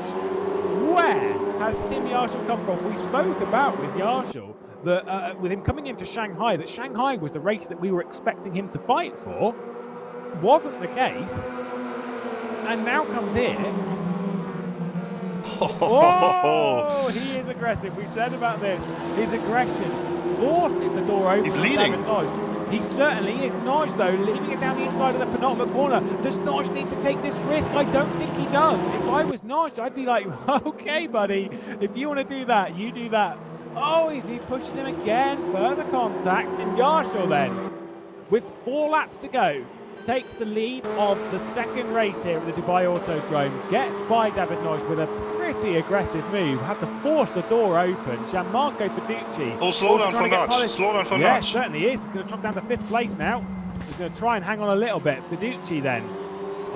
Where has Tim Yarshall come from? We spoke about with Yarshall that with him coming into Shanghai, that Shanghai was the race that we were expecting him to fight for. Wasn't the case. And now comes here. Oh, he is aggressive. We said about this. His aggression forces the door open. He's leading. He certainly is. Noj, though, leaving it down the inside of the penultimate corner. Does Noj need to take this risk? I don't think he does. If I was Noj, I'd be like, okay, buddy, if you want to do that, you do that. Oh, he pushes him again. Further contact. And Yarshall then, with 4 laps to go, takes the lead of the second race here at the Dubai Autodrome. Gets by David Noj with a pretty aggressive move. Had to force the door open. Gianmarco Verducci. Oh, slow down for Noj. Slow down for Noj. Yeah, certainly is. He's going to drop down to 5th place now. He's going to try and hang on a little bit. Verducci then.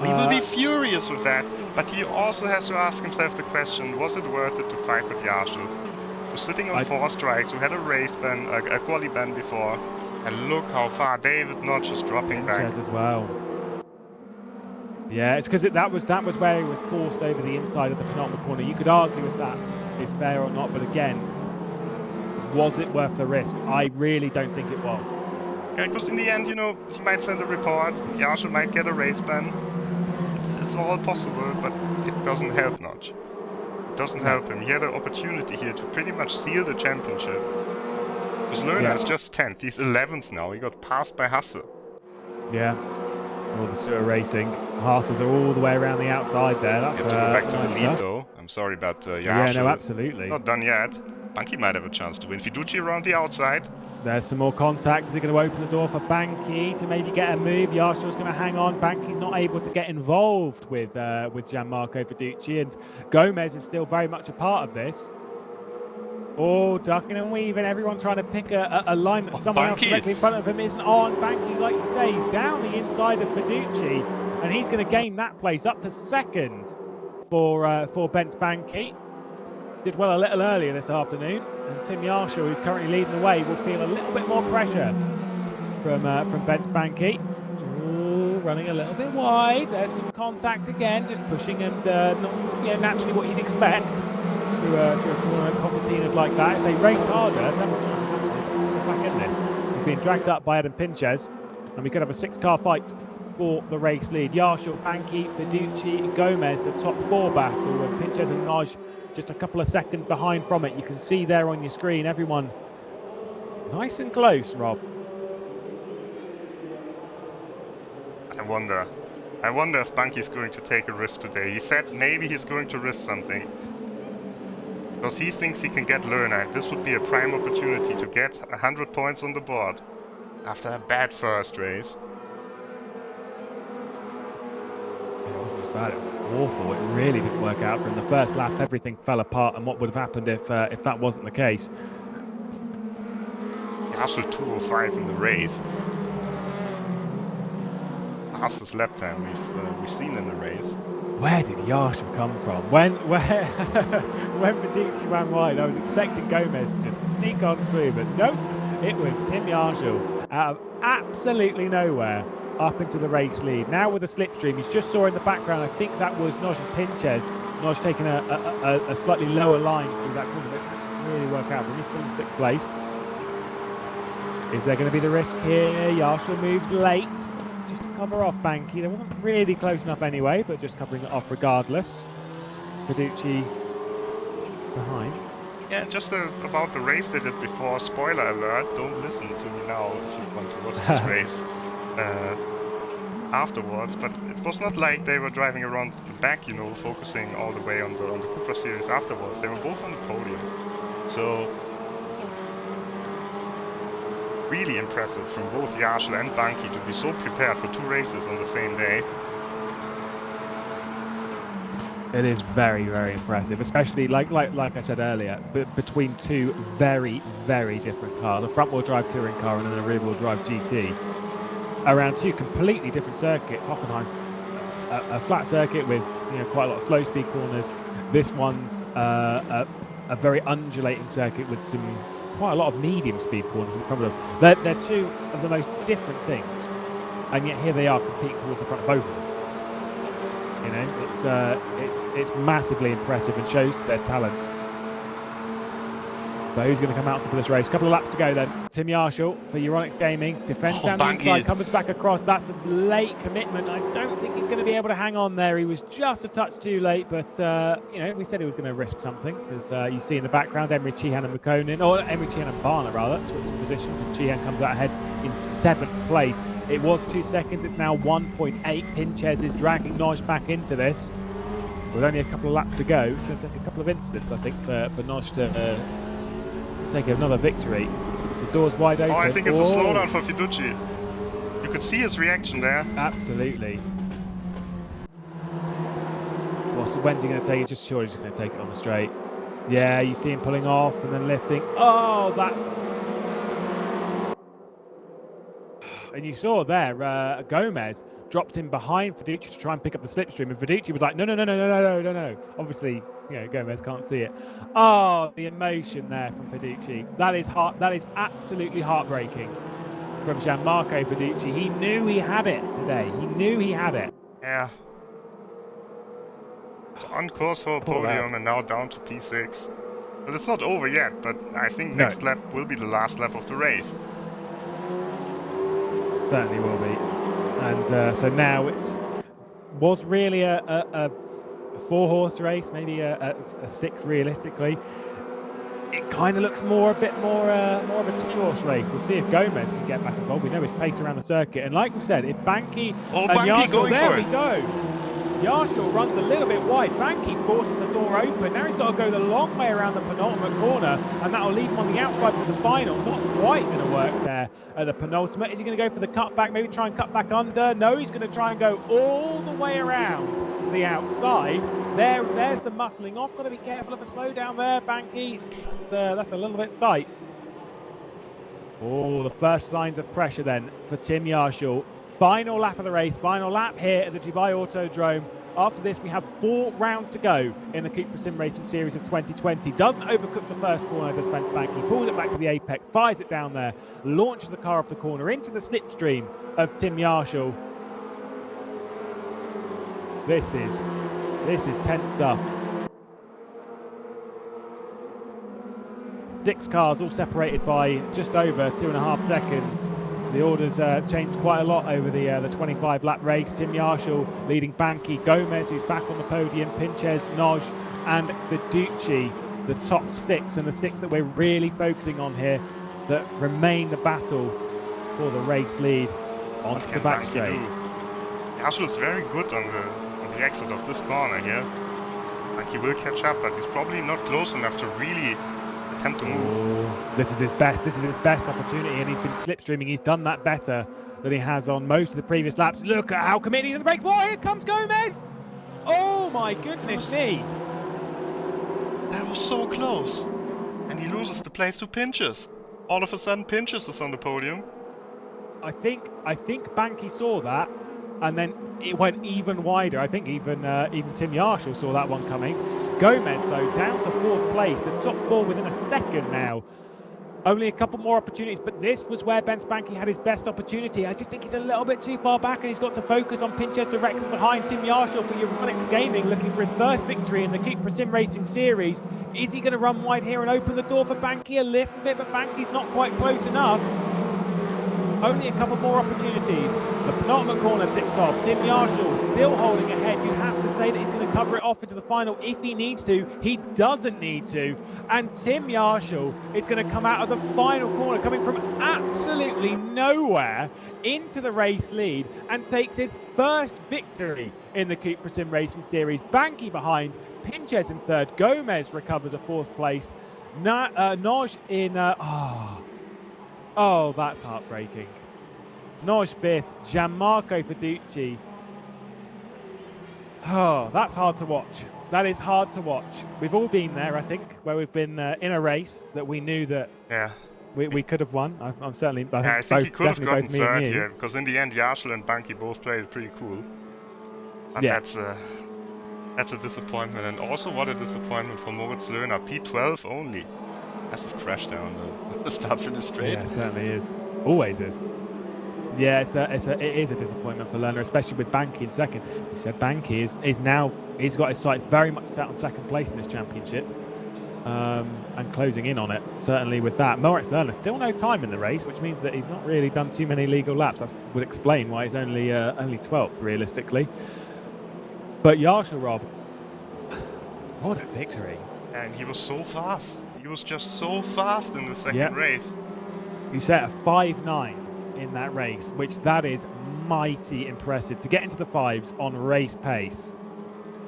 He will be furious with that, but he also has to ask himself the question, was it worth it to fight with Yarshall? Who's sitting on 4 strikes, who had a race ban, a quali ban before, and look how far David Noj is dropping back. As well. Yeah, it's because that was where he was forced over the inside of the penultimate corner. You could argue if that is fair or not, but again, was it worth the risk? I really don't think it was. Yeah, because in the end, you know, he might send a report, Yarshall might get a race ban. It's all possible, but it doesn't help Noj. It doesn't help him. He had an opportunity here to pretty much seal the championship. Because Lerner is just 10th. He's 11th now. He got passed by Hasse. Yeah. All the Stuart Racing. Haasses are all the way around the outside there. That's you have to go back to nice the lead, stuff. though. I'm sorry, but Yarshall. Yeah, no, absolutely. Not done yet. Banki might have a chance to win. Fiduci around the outside. There's some more contacts. Is he going to open the door for Banki to maybe get a move? Yarshall's going to hang on. Banki's not able to get involved with Gianmarco Verducci, and Gomez is still very much a part of this. Oh, ducking and weaving, everyone trying to pick a line that someone else directly in front of him isn't on. Banky, like you say, he's down the inside of Fiducci, and he's going to gain that place up to second for Bence Banky. Did well a little earlier this afternoon, and Tim Yarshall, who's currently leading the way, will feel a little bit more pressure from Bence Banky. Ooh, running a little bit wide. There's some contact again, just pushing and not naturally what you'd expect through a corner at concertinas like that. If they race harder, back in this. He's being dragged up by Adam Pinches, and we could have a 6-car fight for the race lead. Yarshall, Banky, Fiducci, Gomez, the top 4 battle, and Pinches and Noj just a couple of seconds behind from it. You can see there on your screen, everyone nice and close, Rob. I wonder if Banky's going to take a risk today. He said maybe he's going to risk something, because he thinks he can get Lerner. This would be a prime opportunity to get 100 points on the board after a bad first race. It wasn't just bad, it was awful. It really didn't work out for him. The first lap, everything fell apart, and what would have happened if that wasn't the case? Yarshall 2:05 in the race. Fastest lap time we've seen in the race. Where did Yarshall come from? When Fiducci ran wide, I was expecting Gomez to just sneak on through, but nope, it was Tim Yarshall out of absolutely nowhere up into the race lead. Now with a slipstream, you just saw in the background, I think that was Noj and Pinches. Noj taking a slightly lower line through that corner, but it didn't really work out for him. He's still in 6th place. Is there going to be the risk here? Yarshall moves late, just to cover off Banky. There wasn't really close enough anyway, but just covering it off regardless. Fiducci behind. Yeah, just about the race they did before. Spoiler alert, don't listen to me now if you want to watch this race afterwards. But it was not like they were driving around the back, you know, focusing all the way on the CUPRA Series afterwards. They were both on the podium. So really impressive from both Yarshall and Banky to be so prepared for 2 races on the same day. It is very, very impressive, especially like I said earlier, between 2 very, very different cars, a front-wheel drive touring car and then a rear-wheel drive GT, around 2 completely different circuits. Hockenheim's a flat circuit with quite a lot of slow-speed corners. This one's a very undulating circuit with quite a lot of medium-speed corners in front of them. They're 2 of the most different things, and yet here they are competing towards the front of both of them. It's massively impressive and shows to their talent. But who's going to come out to this race? A couple of laps to go then. Tim Yarshall for Euronics Gaming. Defends down the inside, comes back across. That's a late commitment. I don't think he's going to be able to hang on there. He was just a touch too late, but we said he was going to risk something, because you see in the background Emery Cheehan and Mukonin, or Emery Cheehan and Barner rather, switching positions, and Cheehan comes out ahead in 7th place. It was 2 seconds, it's now 1.8. Pinches is dragging Noj back into this. With only a couple of laps to go, it's going to take a couple of incidents, I think, for Noj to take another victory. The door's wide open. Oh, I think it's a slowdown for Fiducci. You could see his reaction there. Absolutely. When's he going to take it? Just sure he's going to take it on the straight. Yeah, you see him pulling off and then lifting. Oh, that's... And you saw there, Gomez dropped in behind Fiducci to try and pick up the slipstream, and Fiducci was like, no. Obviously, Gomez can't see it. Oh, the emotion there from Fiducci. That is absolutely heartbreaking from Gianmarco Fiducci. He knew he had it today. He knew he had it. Yeah. It's on course for a podium and now down to P6. But it's not over yet, but I think next lap will be the last lap of the race. Certainly will be. And so now was really a 4-horse race, maybe a 6 realistically. It kind of looks a bit more of a 2-horse race. We'll see if Gomez can get back involved. We know his pace around the circuit, and like we said, if Banky and Yarshall, there we go. Yarshall runs a little bit wide. Banky forces the door open. Now he's got to go the long way around the penultimate corner, and that will leave him on the outside for the final. Not quite going to work there at the penultimate. Is he going to go for the cutback? Maybe try and cut back under? No, he's going to try and go all the way around the outside. There's the muscling off. Got to be careful of a slowdown there, Banky. That's a little bit tight. Oh, the first signs of pressure then for Tim Yarshall. Final lap of the race, final lap here at the Dubai Autodrome. After this, we have 4 rounds to go in the CUPRA SimRacing Series of 2020. Doesn't overcook the first corner, does Banky. Pulls it back to the apex, fires it down there, launches the car off the corner into the slipstream of Tim Yarshall. This is tense stuff. Dick's cars all separated by just over 2.5 seconds. The orders changed quite a lot over the 25-lap race. Tim Yarshall leading Banky, Gomez, who's back on the podium, Pinches, Noj, and Fiducci, the top 6, and the 6 that we're really focusing on here that remain the battle for the race lead onto the back straight. Yarshall is very good on the exit of this corner here. Banky will catch up, but he's probably not close enough to really attempt to move. This is his best opportunity, and he's been slipstreaming. He's done that better than he has on most of the previous laps. Look at how committed he's in the brakes. Oh, here comes Gomez! Oh my goodness me! That was so close, and he loses the place to Pinches. All of a sudden, Pinches is on the podium. I think Banky saw that, and then it went even wider. I think even Tim Yarshall saw that one coming. Gomez, though, down to 4th place. The top 4 within a second now. Only a couple more opportunities, but this was where Ben Banky had his best opportunity. I just think he's a little bit too far back, and he's got to focus on Pinches directly behind Tim Yarshall for Euronics Gaming, looking for his first victory in the CUPRA SimRacing Series. Is he going to run wide here and open the door for Banky a little bit, but Banky's not quite close enough. Only a couple more opportunities. The penultimate corner ticked off. Tim Yarshall still holding ahead. You have to say that he's going to cover it off into the final if he needs to. He doesn't need to. And Tim Yarshall is going to come out of the final corner, coming from absolutely nowhere into the race lead, and takes his first victory in the CUPRA SimRacing Series. Banky behind, Pinches in 3rd. Gomez recovers a 4th place. Noj in... Oh, that's heartbreaking. Noj 5th, Gianmarco Fiducci. Oh, that's hard to watch. That is hard to watch. We've all been there, I think, where we've been in a race that we knew that we could have won. I'm certainly. I think he could have gotten 3rd here, because in the end, Yarshall and Banky both played it pretty cool. But that's a disappointment, and also what a disappointment for Moritz Löhner. P12 only. Massive crash down the start-finish straight. Yeah, it certainly is. Always is. Yeah, it is a disappointment for Lerner, especially with Banky in 2nd. We said Banky is now, he's got his sights very much set on 2nd place in this championship, and closing in on it, certainly with that. Moritz Lerner, still no time in the race, which means that he's not really done too many legal laps. That would explain why he's only 12th, realistically. But Yarshall, Rob, what a victory. And he was so fast. He was just so fast in the second race. He set a 5.9 in that race, which that is mighty impressive. To get into the 5s on race pace,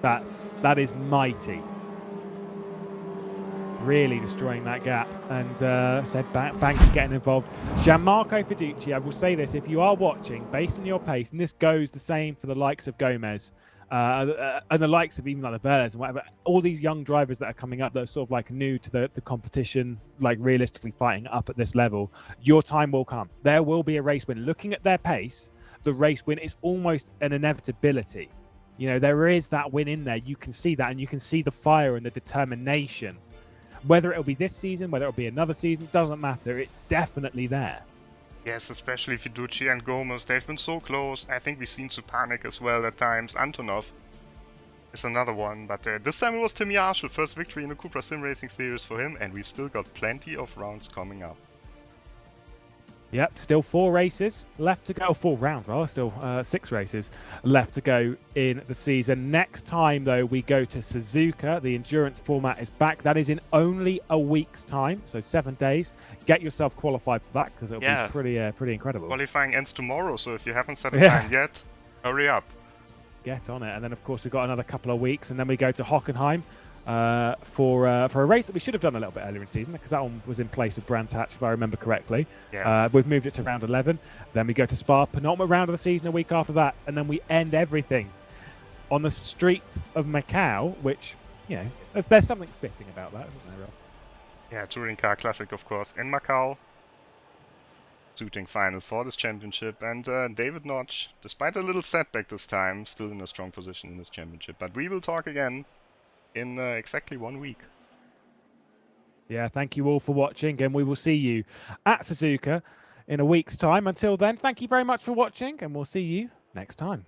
that is mighty. Really destroying that gap. And said Banky getting involved. Gianmarco Fiducci, I will say this, if you are watching, based on your pace, and this goes the same for the likes of Gomez, and the likes of even like the Verles and whatever, all these young drivers that are coming up that are sort of like new to the competition, like realistically fighting up at this level, your time will come. There will be a race win. Looking at their pace, the race win is almost an inevitability. You know, there is that win in there. You can see that, and you can see the fire and the determination. Whether it'll be this season, whether it'll be another season, doesn't matter. It's definitely there. Yes, especially Fiducci and Gomez. They've been so close. I think we've seen Supanik as well at times. Antonov is another one. But this time it was Tim Yarshall. First victory in the CUPRA SimRacing Series for him. And we've still got plenty of rounds coming up. Yep, still 4 races left to go. 4 rounds, well, still 6 races left to go in the season. Next time, though, we go to Suzuka. The endurance format is back. That is in only a week's time, so 7 days. Get yourself qualified for that, because it'll be pretty incredible. Qualifying ends tomorrow, so if you haven't set a time yet, hurry up. Get on it. And then, of course, we've got another couple of weeks, and then we go to Hockenheim for a race that we should have done a little bit earlier in the season, because that one was in place of Brands Hatch, if I remember correctly. Yeah. We've moved it to round 11. Then we go to Spa, penultimate round of the season a week after that, and then we end everything on the streets of Macau, which, you know, there's something fitting about that, isn't there, Rob? Yeah, Touring Car Classic, of course, in Macau. Suiting final for this championship, and David Notch, despite a little setback this time, still in a strong position in this championship. But we will talk again in exactly 1 week. Yeah, thank you all for watching, and we will see you at Suzuka in a week's time. Until then, thank you very much for watching, and we'll see you next time.